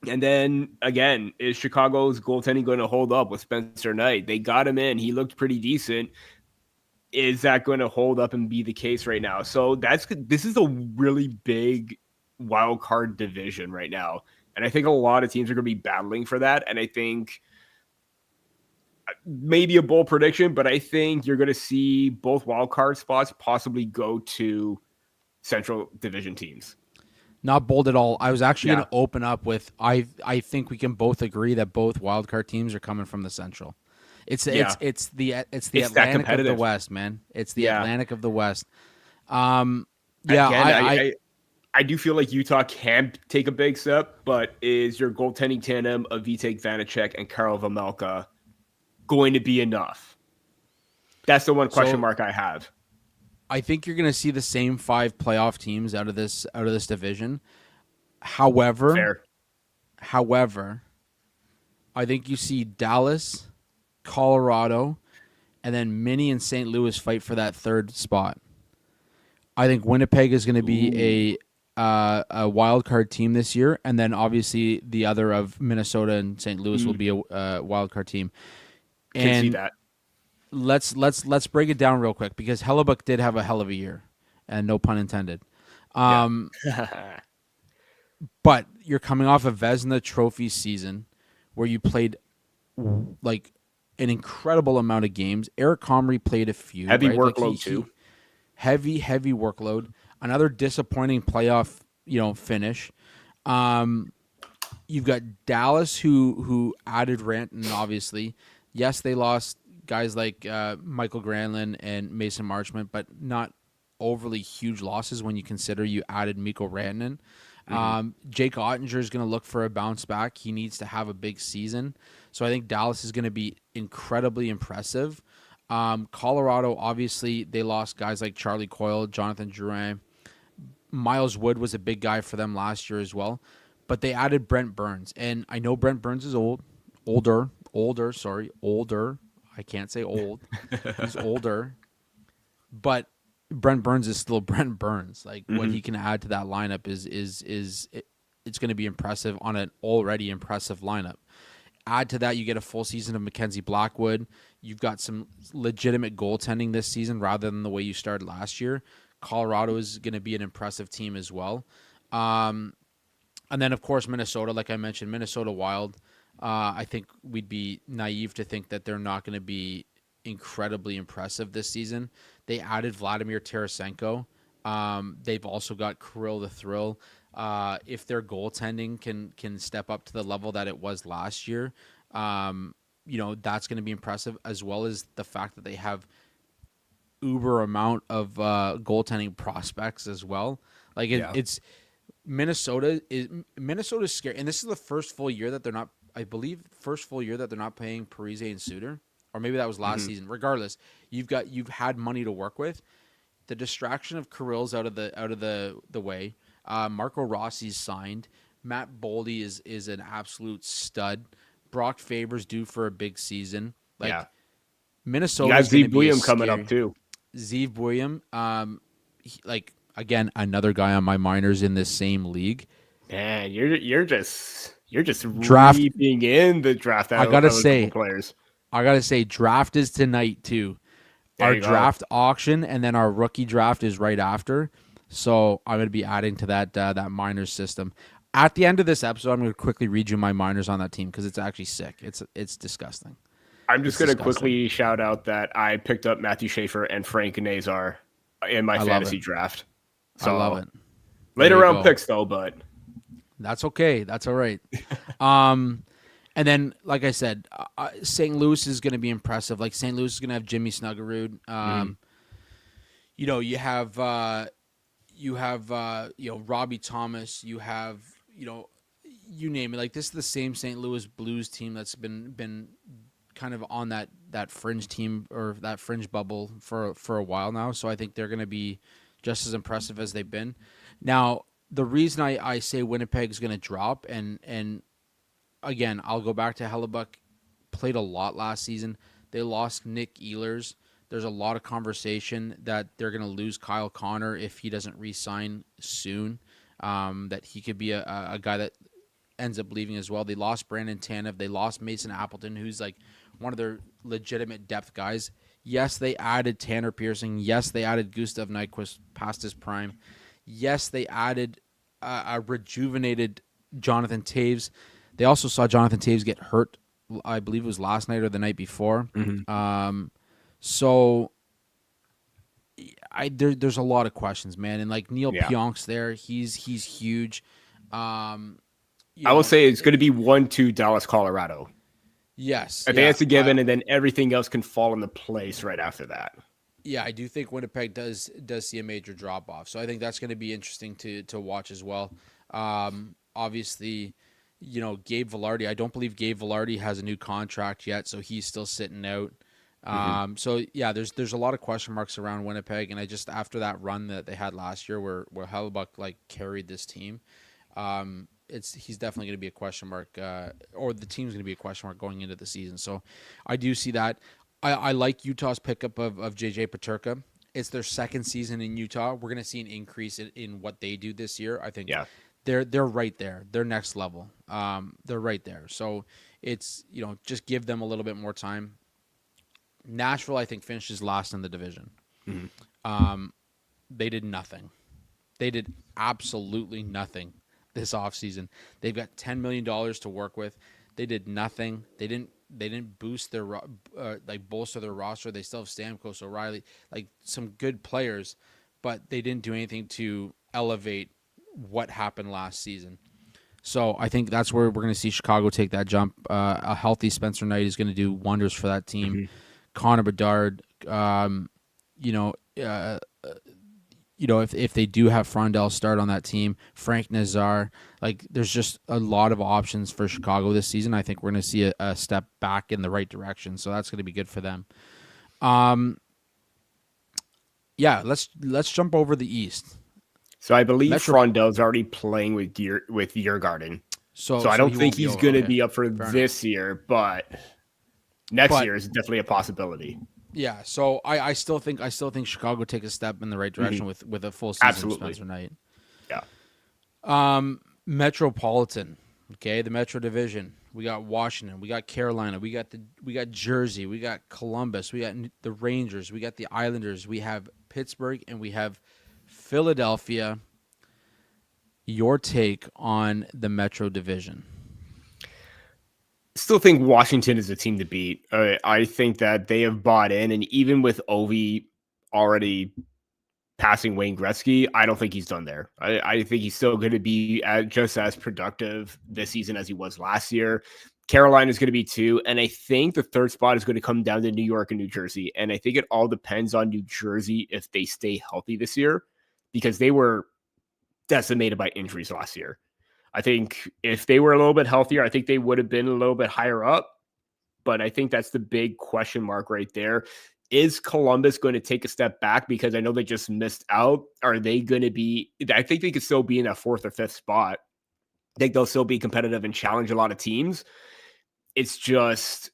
And then again, is Chicago's goaltending going to hold up with Spencer Knight? They got him in. He looked pretty decent. Is that going to hold up and be the case right now? So this is a really big wild card division right now. And I think a lot of teams are going to be battling for that. And I think maybe a bold prediction, but I think you're going to see both wild card spots possibly go to Central Division teams.
Not bold at all. I was actually going to open up with I think we can both agree that both wildcard teams are coming from the Central. It's the Atlantic of the West, man. It's the Atlantic of the West.
I do feel like Utah can take a big step, but is your goaltending tandem of Vitek Vanacek and Karel Vejmelka going to be enough? That's the one question mark I have.
I think you're going to see the same 5 playoff teams out of this division. However, I think you see Dallas, Colorado, and then Minnie and St. Louis fight for that 3rd spot. I think Winnipeg is going to be a wild card team this year, and then obviously the other of Minnesota and St. Louis will be a wild card team.
Can see that.
Let's break it down real quick because Hellebuck did have a hell of a year, and no pun intended. But you're coming off a Vezina Trophy season where you played like an incredible amount of games. Eric Comrie played a few.
Heavy workload too.
Heavy workload. Another disappointing playoff, finish. You've got Dallas who added Rantanen, obviously. Yes, they lost guys like Michael Granlund and Mason Marchment, but not overly huge losses when you consider you added Mikko Rantanen. Jake Ottinger is going to look for a bounce back. He needs to have a big season. So I think Dallas is going to be incredibly impressive. Colorado, obviously, they lost guys like Charlie Coyle, Jonathan Drouin. Miles Wood was a big guy for them last year as well. But they added Brent Burns. And I know Brent Burns is older. I can't say old. He's older. But Brent Burns is still Brent Burns. Like what he can add to that lineup is it's going to be impressive on an already impressive lineup. Add to that, you get a full season of Mackenzie Blackwood. You've got some legitimate goaltending this season rather than the way you started last year. Colorado is going to be an impressive team as well. And then, of course, Minnesota, like I mentioned, Minnesota Wild. I think we'd be naive to think that they're not going to be incredibly impressive this season. They added Vladimir Tarasenko. They've also got Kirill the Thrill. If their goaltending can step up to the level that it was last year, that's going to be impressive, as well as the fact that they have uber amount of goaltending prospects as well. Like it's Minnesota's scary, and this is the first full year that they're not. I believe first full year that they're not paying Parise and Suter, or maybe that was last season. Regardless, you've had money to work with. The distraction of Kirill's out of the way. Marco Rossi's signed. Matt Boldy is an absolute stud. Brock Faber's due for a big season. Minnesota's going to be
Zeev Buium coming up too.
Zeev Buium, again, another guy on my minors in this same league.
Man, you're just reaping in the draft.
I gotta say, draft is tonight too. Our draft auction and then our rookie draft is right after. So I'm going to be adding to that minors system. At the end of this episode, I'm going to quickly read you my minors on that team because it's actually sick. It's disgusting.
I'm just going to quickly shout out that I picked up Matthew Schaefer and Frank Nazar in my fantasy draft. So
I love it.
Later round picks though, but
that's okay. That's all right. And then, like I said, St. Louis is going to be impressive. Like St. Louis is going to have Jimmy Snuggerud. You have Robbie Thomas. You have you name it. Like this is the same St. Louis Blues team that's been kind of on that fringe team or that fringe bubble for a while now. So I think they're going to be just as impressive as they've been. Now, the reason I say Winnipeg is going to drop and again, I'll go back to Hellebuck. Played a lot last season. They lost Nick Ehlers. There's a lot of conversation that they're going to lose Kyle Connor if he doesn't re-sign soon. That he could be a guy that ends up leaving as well. They lost Brandon Tanev. They lost Mason Appleton, who's like one of their legitimate depth guys. Yes, they added Tanner Pearson. Yes, they added Gustav Nyquist past his prime. Yes, they added a rejuvenated Jonathan Taves. They also saw Jonathan Taves get hurt, I believe it was last night or the night before. So there's a lot of questions, man. And like Neil
Yeah.
Pionk's there. He's huge.
I will say it's going to be 1-2 Dallas, Colorado.
Yes.
I think that's a given, and then everything else can fall into place right after that.
Yeah, I do think Winnipeg does see a major drop off. So I think that's going to be interesting to watch as well. Obviously, Gabe Vilardi. I don't believe Gabe Vilardi has a new contract yet, so he's still sitting out. So yeah, there's a lot of question marks around Winnipeg, and I just after that run that they had last year, where Hellebuck like carried this team, he's definitely going to be a question mark, or the team's going to be a question mark going into the season. So I do see that. I like Utah's pickup of JJ Peterka. It's their second season in Utah. We're going to see an increase in what they do this year. I think they're right there. They're next level. They're right there. So it's just give them a little bit more time. Nashville, I think, finishes last in the division. They did nothing. They did absolutely nothing this offseason. They've got $10 million to work with. They did nothing. They didn't boost their bolster their roster. They still have Stamkos, O'Reilly, like some good players, but they didn't do anything to elevate what happened last season. So I think that's where we're going to see Chicago take that jump. A healthy Spencer Knight is going to do wonders for that team. Connor Bedard, if they do have Frondell start on that team, Frank Nazar, like there's just a lot of options for Chicago this season. I think we're going to see a step back in the right direction, so that's going to be good for them. Let's jump over the East.
So I believe Frondell's already playing with Djurgården. So I don't think he's going to be up for this year, but next year is definitely a possibility.
Yeah, so I still think Chicago take a step in the right direction with a full season of Spencer Knight.
Yeah.
Metropolitan, okay, the Metro Division. We got Washington, we got Carolina, we got Jersey, we got Columbus, we got the Rangers, we got the Islanders, we have Pittsburgh, and we have Philadelphia. Your take on the Metro Division?
Still think Washington is a team to beat. I think that they have bought in, and even with Ovi already passing Wayne Gretzky, I don't think he's done there. I think he's still going to be just as productive this season as he was last year. Carolina is going to be too, and I think the third spot is going to come down to New York and New Jersey, and I think it all depends on New Jersey if they stay healthy this year, because they were decimated by injuries last year. I think if they were a little bit healthier, I think they would have been a little bit higher up. But I think that's the big question mark right there. Is Columbus going to take a step back? Because I know they just missed out. Are they going to be? I think they could still be in that fourth or fifth spot. I think they'll still be competitive and challenge a lot of teams. It's just,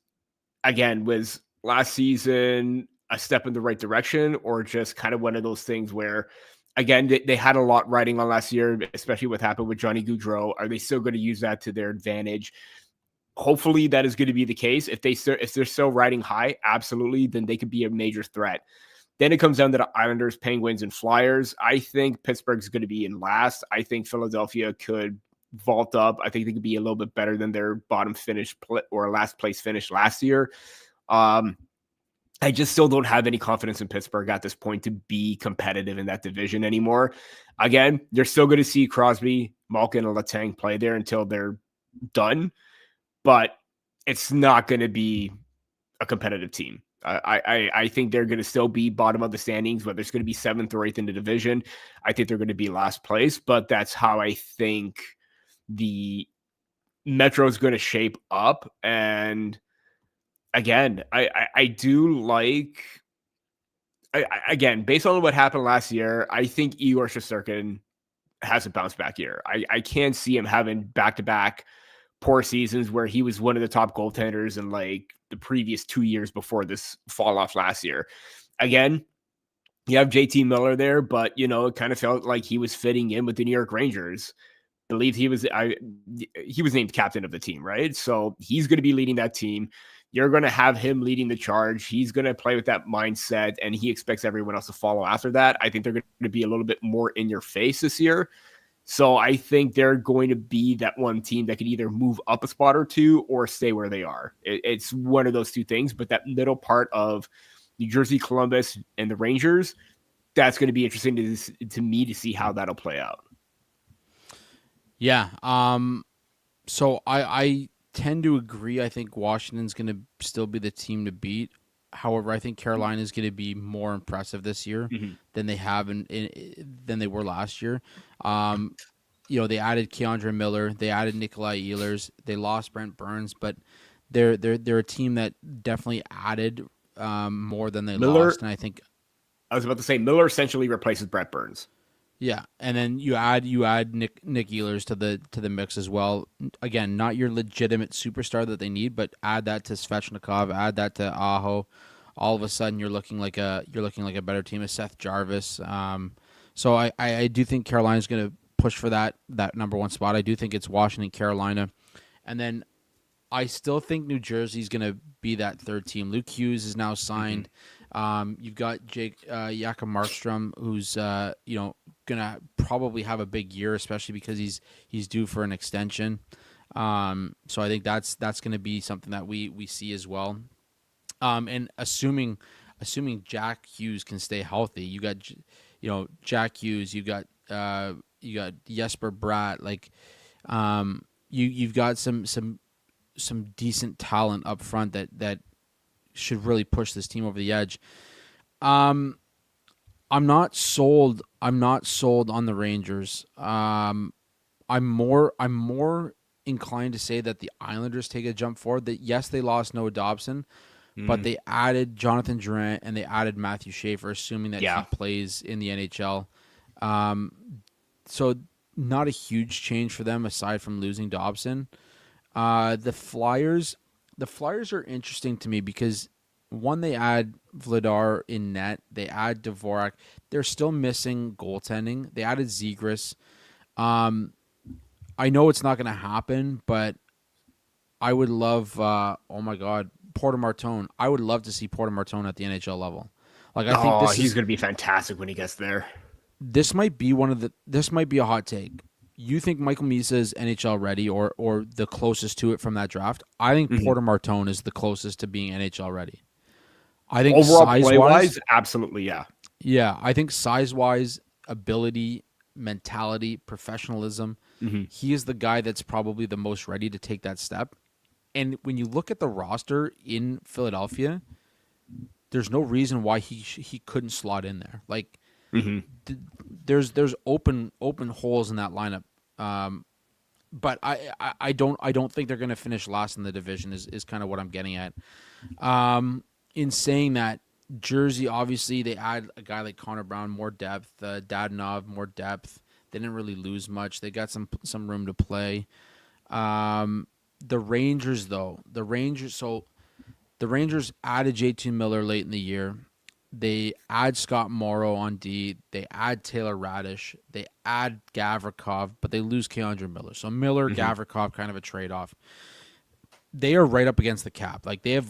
again, was last season a step in the right direction, or just kind of one of those things where, again, they had a lot riding on last year, especially what happened with Johnny Gaudreau. Are they still going to use that to their advantage? Hopefully that is going to be the case. If they're still riding high, absolutely, then they could be a major threat. Then it comes down to the Islanders, Penguins, and Flyers. I think Pittsburgh's going to be in last. I think Philadelphia could vault up. I think they could be a little bit better than their bottom finish or last place finish last year. I just still don't have any confidence in Pittsburgh at this point to be competitive in that division anymore. Again, you're still going to see Crosby, Malkin, and Letang play there until they're done, but it's not going to be a competitive team. I think they're going to still be bottom of the standings, whether it's going to be 7th or 8th in the division. I think they're going to be last place, but that's how I think the Metro is going to shape up. And again, I do like, again, based on what happened last year, I think Igor Shesterkin has a bounce back year. I can't see him having back-to-back poor seasons where he was one of the top goaltenders in like the previous 2 years before this fall off last year. Again, you have JT Miller there, but it kind of felt like he was fitting in with the New York Rangers. believe he was named captain of the team, right? So he's going to be leading that team. You're going to have him leading the charge. He's going to play with that mindset, and he expects everyone else to follow after that. I think they're going to be a little bit more in your face this year. So I think they're going to be that one team that could either move up a spot or two or stay where they are. It's one of those two things, but that middle part of New Jersey, Columbus, and the Rangers, that's going to be interesting to me to see how that'll play out.
Yeah. So I tend to agree. I think Washington's going to still be the team to beat. However, I think Carolina is going to be more impressive this year than they have than they were last year. They added Keandre Miller, they added Nikolai Ehlers, they lost Brent Burns, but they're a team that definitely added more than they lost. And I think
I was about to say Miller essentially replaces Brent Burns.
Yeah, and then you add Nick Ehlers to the mix as well. Again, not your legitimate superstar that they need, but add that to Svechnikov, add that to Aho. All of a sudden, you're looking like a better team of Seth Jarvis. So I do think Carolina's going to push for that number one spot. I do think it's Washington, Carolina, and then I still think New Jersey's going to be that third team. Luke Hughes is now signed. You've got Jacob Markstrom, who's gonna probably have a big year, especially because he's due for an extension. So I think that's going to be something that we see as well. And assuming Jack Hughes can stay healthy, you got Jack Hughes, you got Jesper Bratt, like you've got some decent talent up front that should really push this team over the edge. I'm not sold on the Rangers. I'm more inclined to say that the Islanders take a jump forward. That yes, they lost Noah Dobson, but they added Jonathan Durant and they added Matthew Schaefer, assuming that he plays in the NHL. So not a huge change for them aside from losing Dobson. The Flyers are interesting to me because one, they add Vladar in net, they add Dvorak. They're still missing goaltending. They added Zegras. I know it's not going to happen, but I would love. Porter Martone. I would love to see Porter Martone at the NHL level. Like I think
he's going to be fantastic when he gets there.
This might be a hot take. You think Michael Misa is NHL ready or the closest to it from that draft? I think Porter Martone is the closest to being NHL ready. I think
overall
size-wise,
absolutely, yeah.
Yeah, I think size-wise, ability, mentality, professionalism, he is the guy that's probably the most ready to take that step. And when you look at the roster in Philadelphia, there's no reason why he couldn't slot in there. Like there's open holes in that lineup. But I don't think they're going to finish last in the division is kind of what I'm getting at. In saying that, Jersey, obviously, they add a guy like Connor Brown, more depth. Dadonov, more depth. They didn't really lose much. They got some room to play. The Rangers, though. The Rangers added J.T. Miller late in the year. They add Scott Morrow on D. They add Taylor Radish. They add Gavrikov, but they lose Keandre Miller. So Miller, Gavrikov, kind of a trade-off. They are right up against the cap. Like they have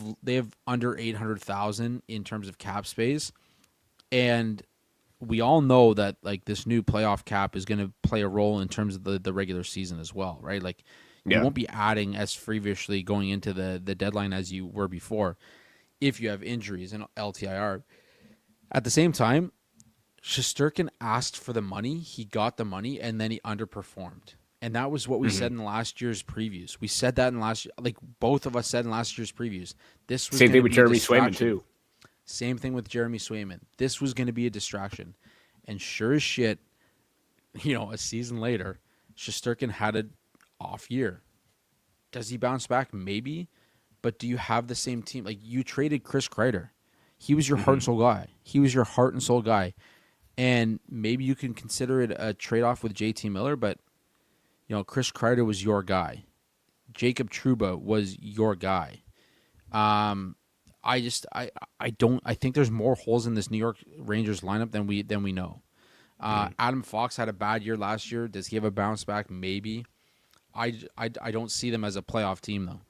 under 800,000 in terms of cap space, and we all know that like this new playoff cap is going to play a role in terms of the regular season as well, right? Like you won't be adding as feverishly going into the deadline as you were before if you have injuries and LTIR. At the same time, Shesterkin asked for the money, he got the money, and then he underperformed. And that was what we said in last year's previews. We said that in both of us said in last year's previews. This was
same thing with Jeremy Swayman too.
Same thing with Jeremy Swayman. This was going to be a distraction. And sure as shit, a season later, Shesterkin had an off year. Does he bounce back? Maybe. But do you have the same team? Like, you traded Chris Kreider. He was your heart and soul guy. And maybe you can consider it a trade-off with JT Miller, but Chris Kreider was your guy. Jacob Trouba was your guy. I think there's more holes in this New York Rangers lineup than we know.
Mhm.
Adam Fox had a bad year last year. Does he have a bounce back? Maybe. I don't see them as a playoff team though.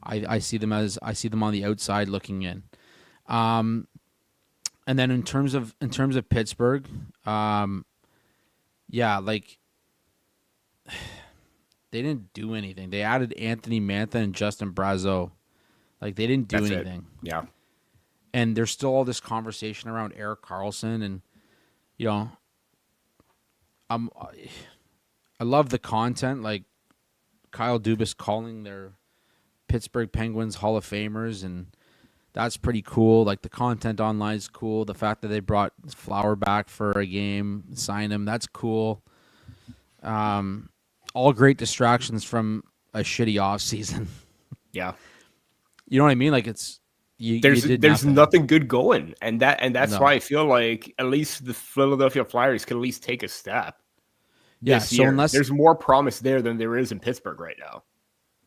I see them on the outside looking in. Um, and then in terms of Pittsburgh, yeah, like they didn't do anything. They added Anthony Mantha and Justin Brazeau. Like they didn't do
That's it.
anything.
Yeah.
And there's still all this conversation around Eric Carlson, and you know, I'm I love the content, like Kyle Dubas calling their Pittsburgh Penguins Hall of Famers, and that's pretty cool. Like the content online is cool. The fact that they brought Flower back for a game, signed him, that's cool. All great distractions from a shitty off season.
Yeah.
You know what I mean? Like it's you did
There's
nothing.
nothing good going, and that's
No.
why I feel like at least the Philadelphia Flyers could at least take a step
Yeah.
this
So
year. There's more promise there than there is in Pittsburgh right now.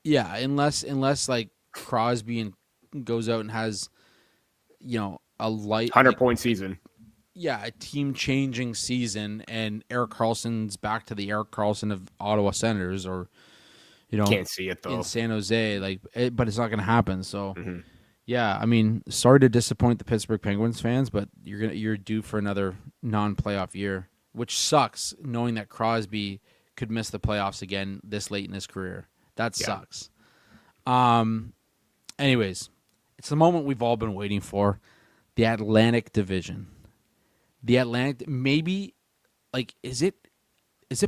unless like Crosby and goes out and has a light
100-point season.
a team changing season, and Eric Carlson's back to the Eric Carlson of Ottawa Senators, or
Can't see it
in
though.
San Jose, but it's not going to happen. So
Mm-hmm.
yeah, I mean, sorry to disappoint the Pittsburgh Penguins fans, but you're due for another non-playoff year, which sucks knowing that Crosby could miss the playoffs again this late in his career. That
Yeah.
sucks. Anyways, it's the moment we've all been waiting for, the Atlantic Division. The Atlantic, maybe, like, is it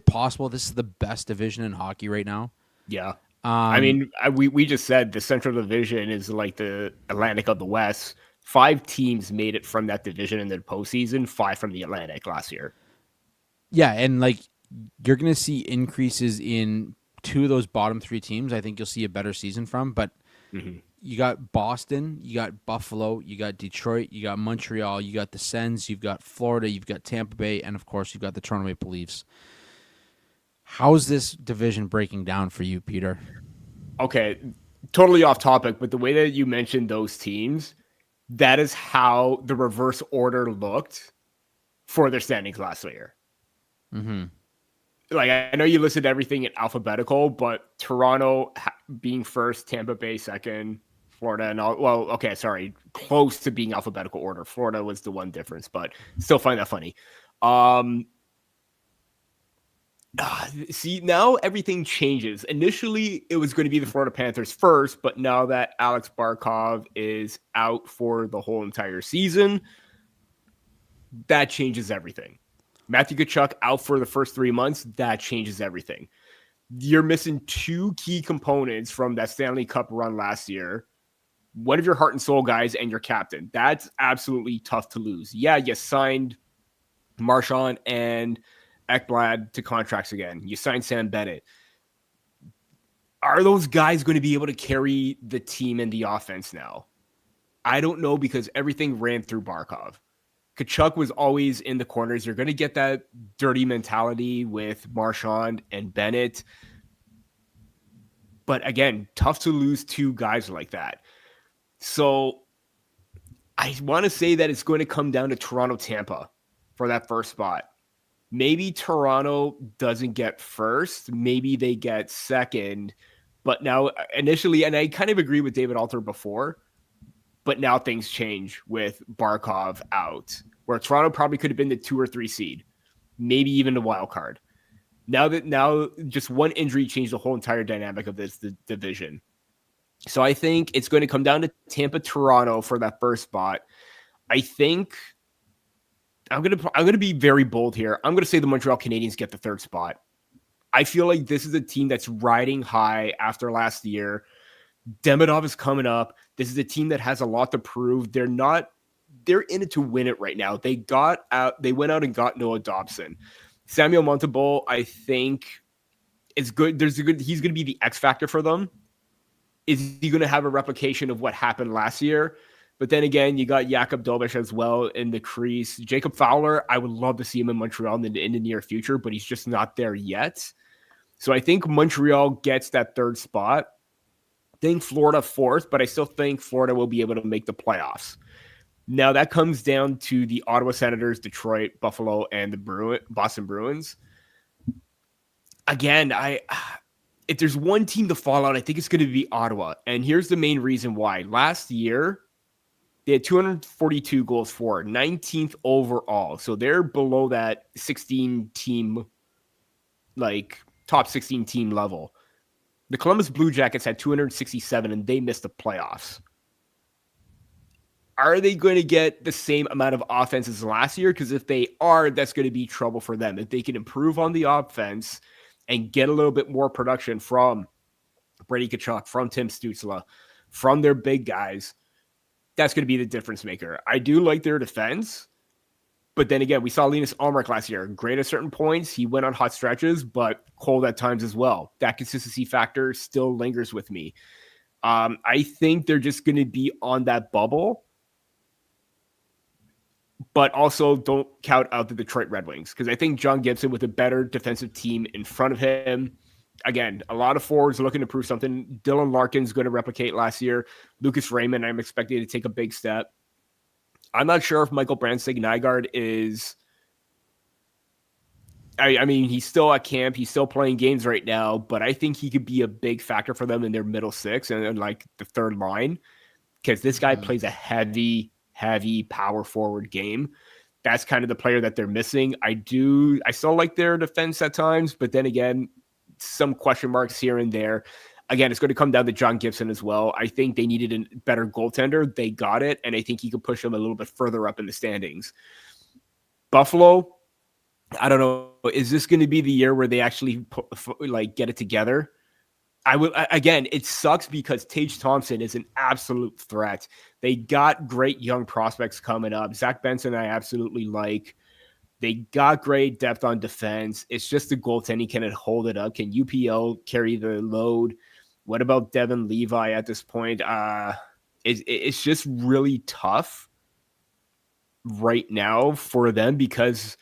possible this is the best division in hockey right now?
Yeah. I mean, we just said the Central Division is like the Atlantic of the West. 5 teams made it from that division in the postseason, 5 from the Atlantic last year.
Yeah, and like you're going to see increases in 2 of those bottom 3 teams. I think you'll see a better season from, but you got Boston, you got Buffalo, you got Detroit, you got Montreal, you got the Sens, you've got Florida, you've got Tampa Bay, and of course you've got the Toronto Maple Leafs. How's this division breaking down for you, Peter?
Okay, totally off topic, but the way that you mentioned those teams, that is how the reverse order looked for their standings last year.
Mm-hmm.
Like, I know you listed everything in alphabetical, but Toronto being first, Tampa Bay second, Florida and all. Well, okay, sorry, close to being alphabetical order. Florida was the one difference, but still find that funny. See, now everything changes. Initially, it was going to be the Florida Panthers first, but now that Alex Barkov is out for the whole entire season, that changes everything. Matthew Tkachuk out for the first 3 months, that changes everything. You're missing 2 key components from that Stanley Cup run last year. One of your heart and soul guys and your captain. That's absolutely tough to lose. Yeah, you signed Marchand and Ekblad to contracts again. You signed Sam Bennett. Are those guys going to be able to carry the team and the offense now? I don't know, because everything ran through Barkov. Tkachuk was always in the corners. You're going to get that dirty mentality with Marchand and Bennett. But again, tough to lose 2 guys like that. So I want to say that it's going to come down to Toronto-Tampa for that first spot. Maybe Toronto doesn't get first. Maybe they get second. But now, initially, and I kind of agree with David Alter before, but now things change with Barkov out, where Toronto probably could have been the 2 or 3 seed, maybe even the wild card. Now just one injury changed the whole entire dynamic of this division. So I think it's going to come down to Tampa, Toronto for that first spot. I think I'm gonna be very bold here. I'm gonna say the Montreal Canadiens get the 3rd spot. I feel like this is a team that's riding high after last year. Demidov is coming up. This is a team that has a lot to prove. They're in it to win it right now. They went out and got Noah Dobson. Samuel Montembeault, I think, is good. He's going to be the X factor for them. Is he going to have a replication of what happened last year? But then again, you got Jakub Dobeš as well in the crease. Jacob Fowler, I would love to see him in Montreal in the near future, but he's just not there yet. So I think Montreal gets that 3rd spot. I think Florida 4th, but I still think Florida will be able to make the playoffs. Now that comes down to the Ottawa Senators, Detroit, Buffalo, and the Boston Bruins. Again, if there's one team to fall out, I think it's going to be Ottawa. And here's the main reason why. Last year, they had 242 goals for, 19th overall. So they're below that 16 team, like top 16 team level. The Columbus Blue Jackets had 267 and they missed the playoffs. Are they going to get the same amount of offense as last year? Because if they are, that's going to be trouble for them. If they can improve on the offense and get a little bit more production from Brady Tkachuk, from Tim Stützle, from their big guys, that's going to be the difference maker. I do like their defense, but then again, we saw Linus Ullmark last year. Great at certain points. He went on hot stretches, but cold at times as well. That consistency factor still lingers with me. I think they're just going to be on that bubble. But also don't count out the Detroit Red Wings because I think John Gibson with a better defensive team in front of him. Again, a lot of forwards looking to prove something. Dylan Larkin's going to replicate last year. Lucas Raymond, I'm expecting to take a big step. I'm not sure if Michael Brandstig-Nygaard is... I mean, he's still at camp. He's still playing games right now, but I think he could be a big factor for them in their middle six and like the third line because this guy plays a heavy power forward game. That's kind of the player that they're missing. I still like their defense at times, but then again, some question marks here and there. Again, it's going to come down to John Gibson as well. I think they needed a better goaltender. They got it, and I think he could push them a little bit further up in the standings. Buffalo, I don't know. Is this going to be the year where they actually get it together? Again, it sucks because Tage Thompson is an absolute threat. They got great young prospects coming up. Zach Benson, I absolutely like. They got great depth on defense. It's just the goaltending. Can it hold it up? Can UPL carry the load? What about Devin Levi at this point? It's just really tough right now for them because,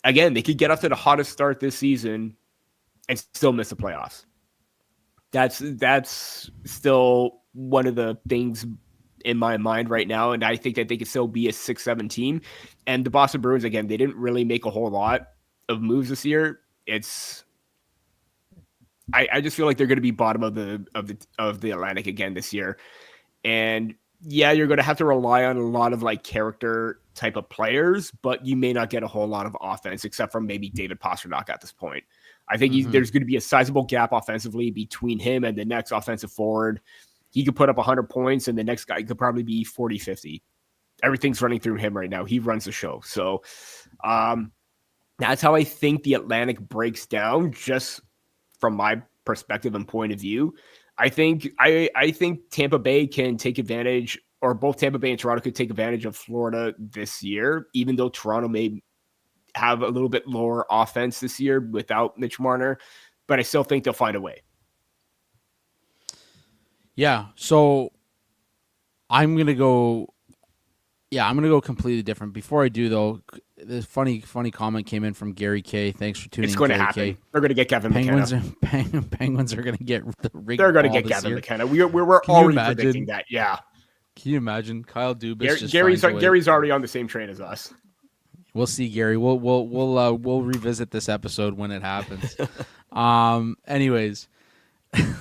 again, they could get off to the hottest start this season and still miss the playoffs. That's still one of the things in my mind right now, and I think that they could still be a 6-7 team. And the Boston Bruins, again, they didn't really make a whole lot of moves this year. I just feel like they're going to be bottom of the Atlantic again this year. And yeah, you're going to have to rely on a lot of like character type of players, but you may not get a whole lot of offense except from maybe David Pastrnak at this point. I think there's going to be a sizable gap offensively between him and the next offensive forward. He could put up 100 points, and the next guy could probably be 40, 50. Everything's running through him right now. He runs the show. So that's how I think the Atlantic breaks down, just from my perspective and point of view. I think Tampa Bay can take advantage, or both Tampa Bay and Toronto could take advantage of Florida this year, even though Toronto may have a little bit lower offense this year without Mitch Marner, but I still think they'll find a way.
Yeah, so I'm going to go completely different. Before I do, though, this funny comment came in from Gary K. Thanks for tuning in.
It's going to happen. They're going to get Kevin McKenna.
Penguins are going to get the rig.
They're going to get Kevin McKenna. We're already predicting that. Yeah.
Can you imagine Kyle Dubas?
Gary's already on the same train as us.
We'll see, Gary. We'll revisit this episode when it happens. Anyways,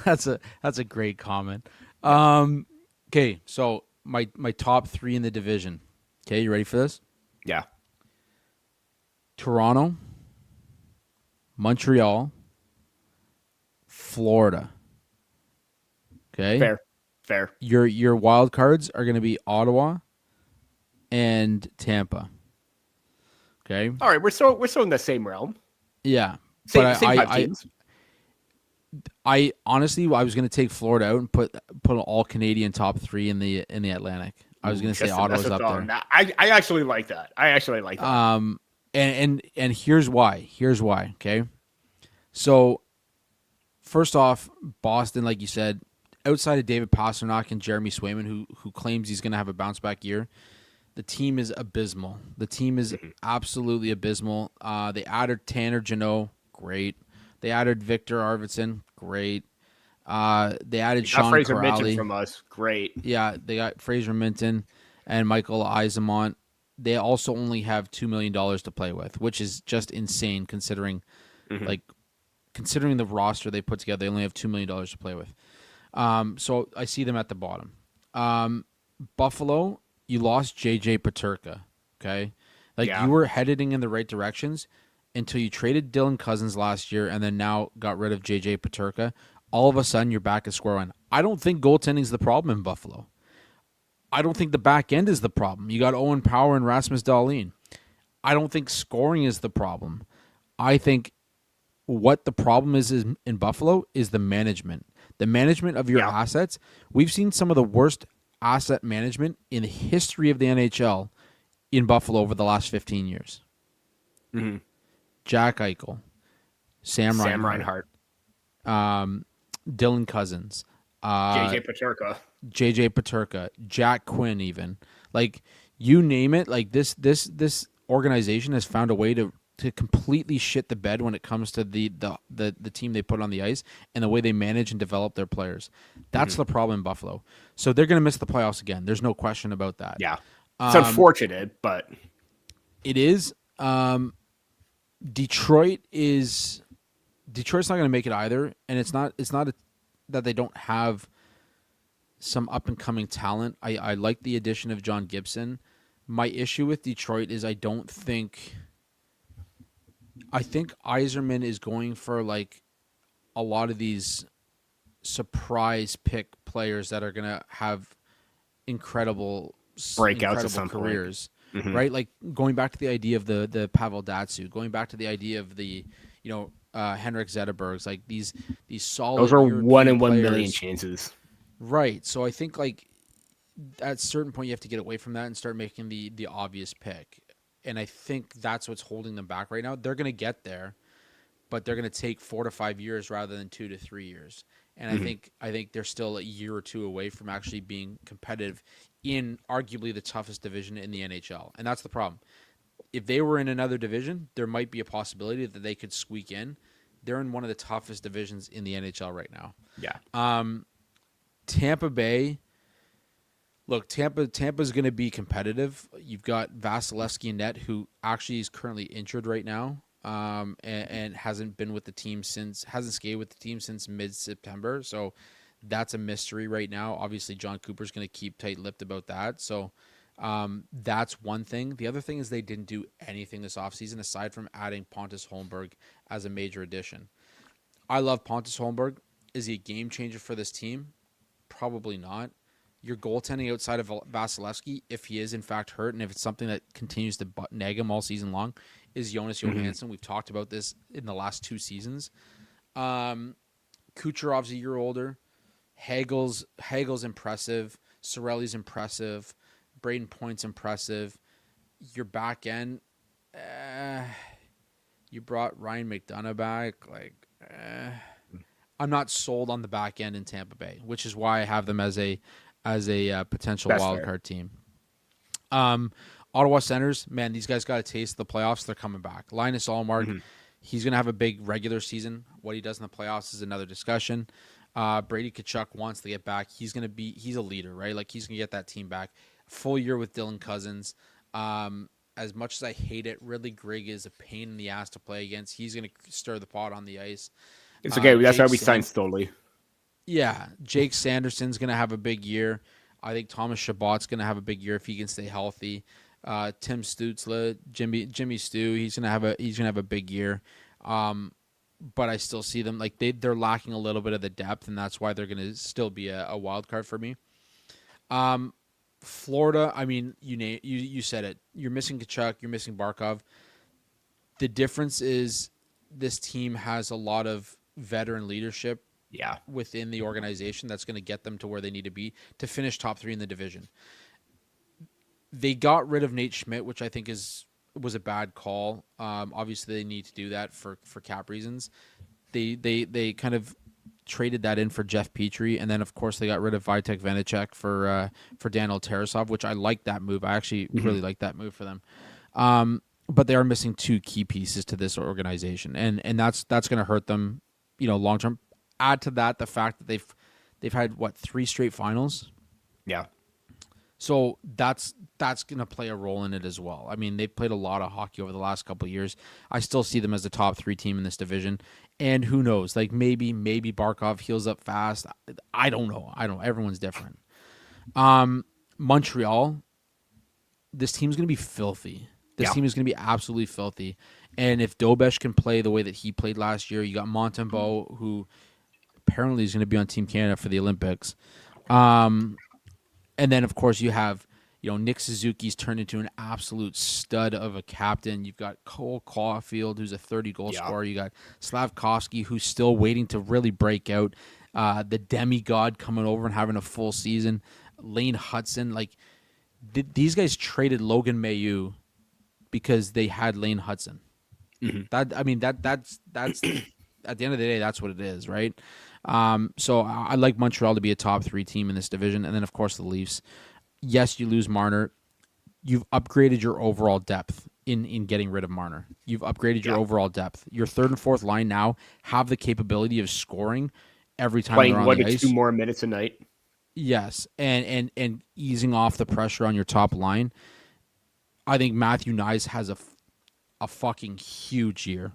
that's a great comment. Okay, so my top three in the division. Okay, you ready for this?
Yeah.
Toronto, Montreal, Florida. Okay.
Fair.
Your wild cards are going to be Ottawa and Tampa. Okay.
All right, we're still in the same realm.
Yeah.
Same five teams.
I honestly, I was going to take Florida out and put an all Canadian top three in the Atlantic. I was going to say Ottawa's up there.
I actually like that.
And here's why. Okay. So first off, Boston, like you said, outside of David Pastrnak and Jeremy Swayman, who claims he's going to have a bounce back year, the team is abysmal. The team is absolutely abysmal. They added Tanner Jeannot, great. They added Victor Arvidsson, great. They added Sean
Fraser
Corrali
Minton from us, great.
Yeah, they got Fraser Minton. and Michael Eismont, they also only have $2 million to play with, which is just insane
Hmm.
like considering the roster they put together. They only have $2 million to play with. So I see them at the bottom. Buffalo, you lost JJ Paterka. Okay, like you
Yeah.
were heading in the right directions until you traded Dylan Cousins last year, and then now got rid of JJ Paterka. All of a sudden, you're back at square one. I don't think goaltending is the problem in Buffalo. I don't think the back end is the problem. You got Owen Power and Rasmus Dahlin. I don't think scoring is the problem. I think what the problem is in Buffalo is the management. The management of your
Yeah.
assets. We've seen some of the worst asset management in the history of the NHL in Buffalo over the last 15 years.
Hmm.
Jack Eichel, Sam
Sam
Reinhart,
Reinhart,
Dylan Cousins,
JJ Paterka.
JJ Paterka, Jack Quinn, even like you name it. Like this organization has found a way to completely shit the bed when it comes to the team they put on the ice and the way they manage and develop their players. That's the problem in Buffalo. So they're going to miss the playoffs again. There's no question about that.
Yeah. It's unfortunate, but
It is. Detroit's not going to make it either, and it's not that they don't have some up and coming talent. I like the addition of John Gibson. My issue with Detroit is I think Yzerman is going for like a lot of these surprise pick players that are going to have incredible
breakouts at some
careers.
point. Hmm.
Right? Like going back to the idea of the Pavel Datsyuk, going back to the idea of the Henrik Zetterbergs, like these solid.
Those are
European
1 in 1
players.
million chances.
Right. So I think like at a certain point you have to get away from that and start making the obvious pick. And I think that's what's holding them back right now. They're going to get there, but they're going to take 4 to 5 years rather than 2 to 3 years. And I think they're still a year or two away from actually being competitive in arguably the toughest division in the NHL. And that's the problem. If they were in another division, there might be a possibility that they could squeak in. They're in one of the toughest divisions in the NHL right now.
Yeah.
Tampa Bay. Look, Tampa's going to be competitive. You've got Vasilevsky in net, who actually is currently injured right now, and hasn't been with the team hasn't skated with the team since mid-September. So that's a mystery right now. Obviously, John Cooper's going to keep tight-lipped about that. So that's one thing. The other thing is they didn't do anything this offseason aside from adding Pontus Holmberg as a major addition. I love Pontus Holmberg. Is he a game changer for this team? Probably not. Your goaltending outside of Vasilevsky, if he is in fact hurt, and if it's something that continues to nag him all season long, is Jonas Johansson. We've talked about this in the last 2 seasons. Kucherov's a year older. Hagel's impressive. Sorelli's impressive. Braden Point's impressive. Your back end, you brought Ryan McDonough back. I'm not sold on the back end in Tampa Bay, which is why I have them as a potential
That's
wild
fair.
card team. Ottawa Senators, man, these guys got a taste of the playoffs. They're coming back. Linus Ullmark, he's going to have a big regular season. What he does in the playoffs is another discussion. Brady Tkachuk wants to get back. He's a leader, right? Like he's going to get that team back. Full year with Dylan Cousins. As much as I hate it, Ridley Grigg is a pain in the ass to play against. He's going to stir the pot on the ice.
It's okay. That's
Jake
why we signed Stoli.
Yeah, Jake Sanderson's going to have a big year. I think Thomas Chabot's going to have a big year if he can stay healthy. Tim Stützle, Jimmy Stu, he's going to have a big year. But I still see them like they're lacking a little bit of the depth, and that's why they're going to still be a wild card for me. Florida, I mean, you said it. You're missing Tkachuk, you're missing Barkov. The difference is this team has a lot of veteran leadership within the organization that's going to get them to where they need to be to finish top 3 in the division. They got rid of Nate Schmidt, which I think was a bad call. Obviously, they need to do that for cap reasons. They kind of traded that in for Jeff Petrie, and then of course they got rid of Vitek Vanacek for Daniel Tarasov, which I like that move. I actually really like that move for them. But they are missing 2 key pieces to this organization, and that's going to hurt them, long term. Add to that the fact that they've had 3 straight finals.
Yeah.
So that's going to play a role in it as well. I mean, they've played a lot of hockey over the last couple of years. I still see them as the top 3 team in this division. And who knows? Like maybe Barkov heals up fast. I don't know. Everyone's different. Montreal, this team's going to be filthy. This
Yeah.
team is going to be absolutely filthy. And if Dobesh can play the way that he played last year, you got Montembeault, who apparently is going to be on Team Canada for the Olympics. And then, of course, you have, Nick Suzuki's turned into an absolute stud of a captain. You've got Cole Caulfield, who's a 30-goal scorer. You got Slavkovsky, who's still waiting to really break out. The demigod coming over and having a full season. Lane Hudson. Like, these guys traded Logan Mailloux because they had Lane Hudson.
Mm-hmm.
That's at the end of the day, that's what it is, right? So I like Montreal to be a top 3 team in this division. And then, of course, the Leafs. Yes, you lose Marner. You've upgraded your overall depth in getting rid of Marner. You've upgraded your overall depth. Your third and fourth line now have the capability of scoring every time
Playing
they're on
1
the
to
ice.
2 more minutes a night.
Yes, and easing off the pressure on your top line. I think Matthew Nyes has a fucking huge year.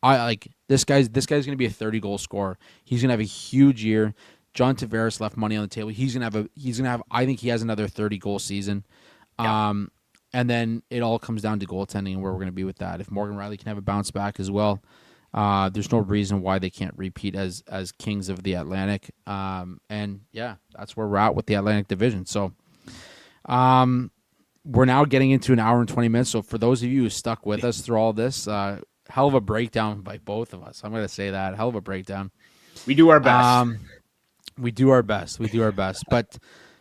I like this guy's going to be a 30-goal scorer. He's going to have a huge year. John Tavares left money on the table. He's going to have I think he has another 30-goal season.
Yeah.
And then it all comes down to goaltending and where we're going to be with that. If Morgan Riley can have a bounce back as well, there's no reason why they can't repeat as kings of the Atlantic. And yeah, that's where we're at with the Atlantic Division. So, we're now getting into an hour and 20 minutes. So for those of you who stuck with us through all this, hell of a breakdown by both of us. I'm going to say that. Hell of a breakdown.
We do our best.
We do our best. But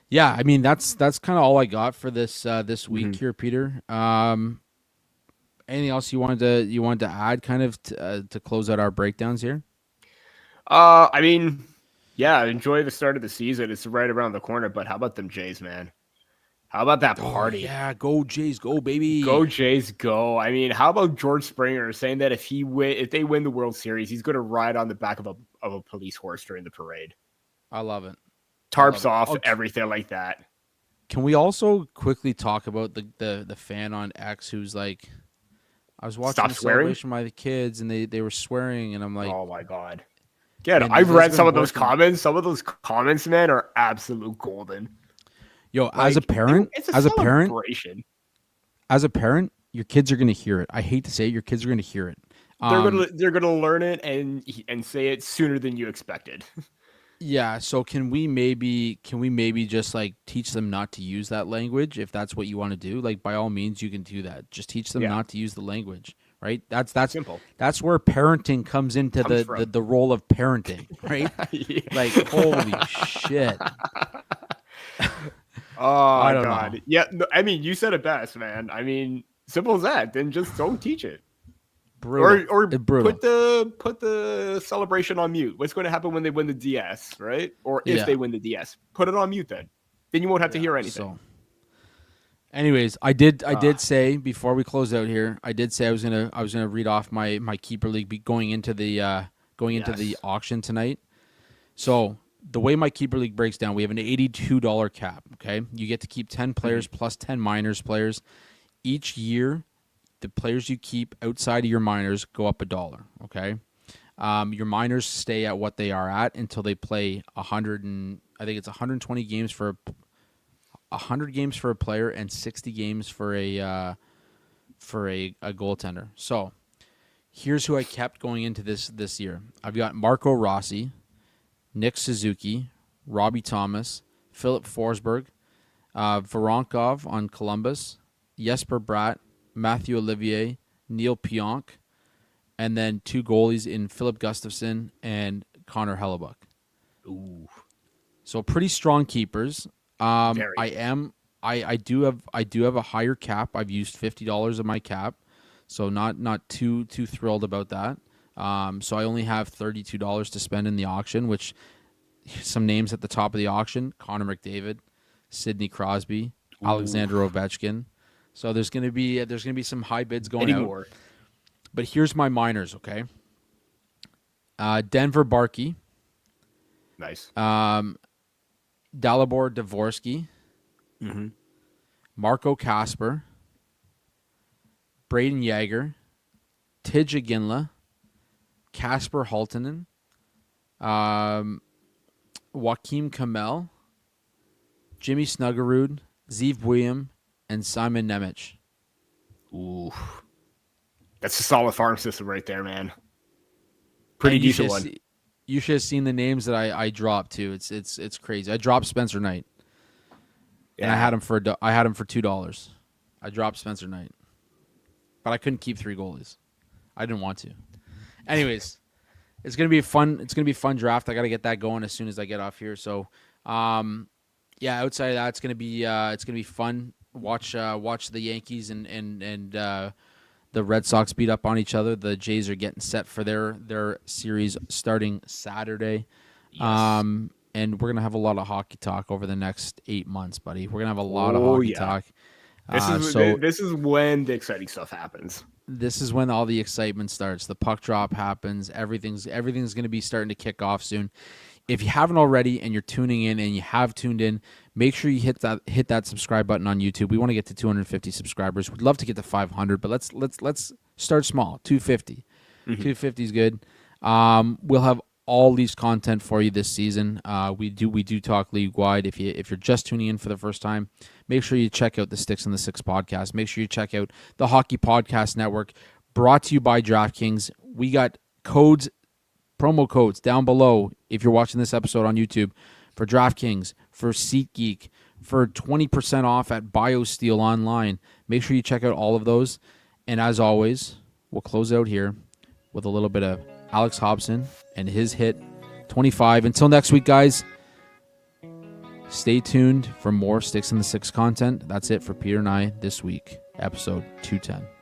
yeah, I mean, that's kind of all I got for this week here, Peter. Anything else you wanted to add kind of to close out our breakdowns here?
I mean, yeah, enjoy the start of the season. It's right around the corner, but how about them Jays, man? How about that party?
Yeah, go Jays, go baby.
Go Jays, go. I mean, how about George Springer saying that if they win the World Series, he's going to ride on the back of a police horse during the parade.
I love it.
Tarps off, everything like that.
Can we also quickly talk about the fan on X who's like, I was watching the celebration by the kids and they were swearing and I'm like,
oh my God. Yeah, I've read some of those comments. Some of those comments, man, are absolute golden.
Yo, as a parent, your kids are gonna hear it. I hate to say it, your kids are gonna hear it.
They're gonna learn it and say it sooner than you expected.
Yeah, so can we maybe just like teach them not to use that language if that's what you want to do? Like by all means you can do that. Just teach them not to use the language, right? That's
simple.
That's where parenting comes into the role of parenting, right? Like holy shit.
Oh my God. Yeah, no, I mean, you said it best, man. I mean, simple as that. Then just don't teach it.
Brutal.
Or
brutal.
put the celebration on mute. What's going to happen when they win the DS, right? Or if they win the DS, put it on mute then. Then you won't have to hear anything.
So, anyways, I did say before we close out here, I did say I was gonna read off my keeper league going into the auction tonight. So the way my keeper league breaks down, we have an $82 cap. Okay, you get to keep 10 players plus 10 minors players each year. The players you keep outside of your minors go up $1. Okay, your minors stay at what they are at until they play 120 games for 100 games for a player and 60 games for a goaltender. So here's who I kept going into this year. I've got Marco Rossi, Nick Suzuki, Robbie Thomas, Philip Forsberg, Voronkov on Columbus, Jesper Bratt, Matthew Olivier, Neil Pionk, and then 2 goalies in Philip Gustafson and Connor Hellebuck.
Ooh.
So pretty strong keepers. I do have a higher cap. I've used $50 of my cap, so not too thrilled about that. So I only have $32 to spend in the auction, which some names at the top of the auction: Connor McDavid, Sidney Crosby, Alexander Ovechkin. So there's gonna be some high bids going out. But here's my minors, okay? Denver Barkey.
Nice.
Dalibor Dvorsky,
Mm-hmm.
Marco Casper, Braden Yeager, Tidge Aginla, Casper Haltonen, Joaquim Kamel, Jimmy Snuggerud, Zeev William, and Simon Nemec.
Ooh, that's a solid farm system right there, man. Pretty decent one.
You should have seen the names that I dropped too. It's crazy. I dropped Spencer Knight, and I had him for $2. I dropped Spencer Knight, but I couldn't keep 3 goalies. I didn't want to. Anyways, it's gonna be fun. It's gonna be a fun draft. I got to get that going as soon as I get off here. So, yeah, outside of that, it's gonna be fun. Watch the Yankees and the Red Sox beat up on each other. The Jays are getting set for their series starting Saturday.
Yes.
And we're gonna have a lot of hockey talk over the next 8 months, buddy. We're gonna have a lot of hockey talk.
This is when the exciting stuff happens.
This is when all the excitement starts. The puck drop happens. Everything's going to be starting to kick off soon. If you haven't already and you're tuning in and you have tuned in, make sure you hit that subscribe button on YouTube. We want to get to 250 subscribers. We'd love to get to 500, but let's start small. 250. 250 is good. We'll have all these content for you this season. We do talk league wide. If you're just tuning in for the first time, make sure you check out the Sticks and the Six podcast. Make sure you check out the Hockey Podcast Network, brought to you by DraftKings. We got promo codes down below if you're watching this episode on YouTube for DraftKings, for SeatGeek, for 20% off at BioSteel online. Make sure you check out all of those. And as always, we'll close out here with a little bit of Alex Hobson and his hit 25. Until next week, guys, stay tuned for more Sticks and the Six content. That's it for Peter and I this week, episode 210.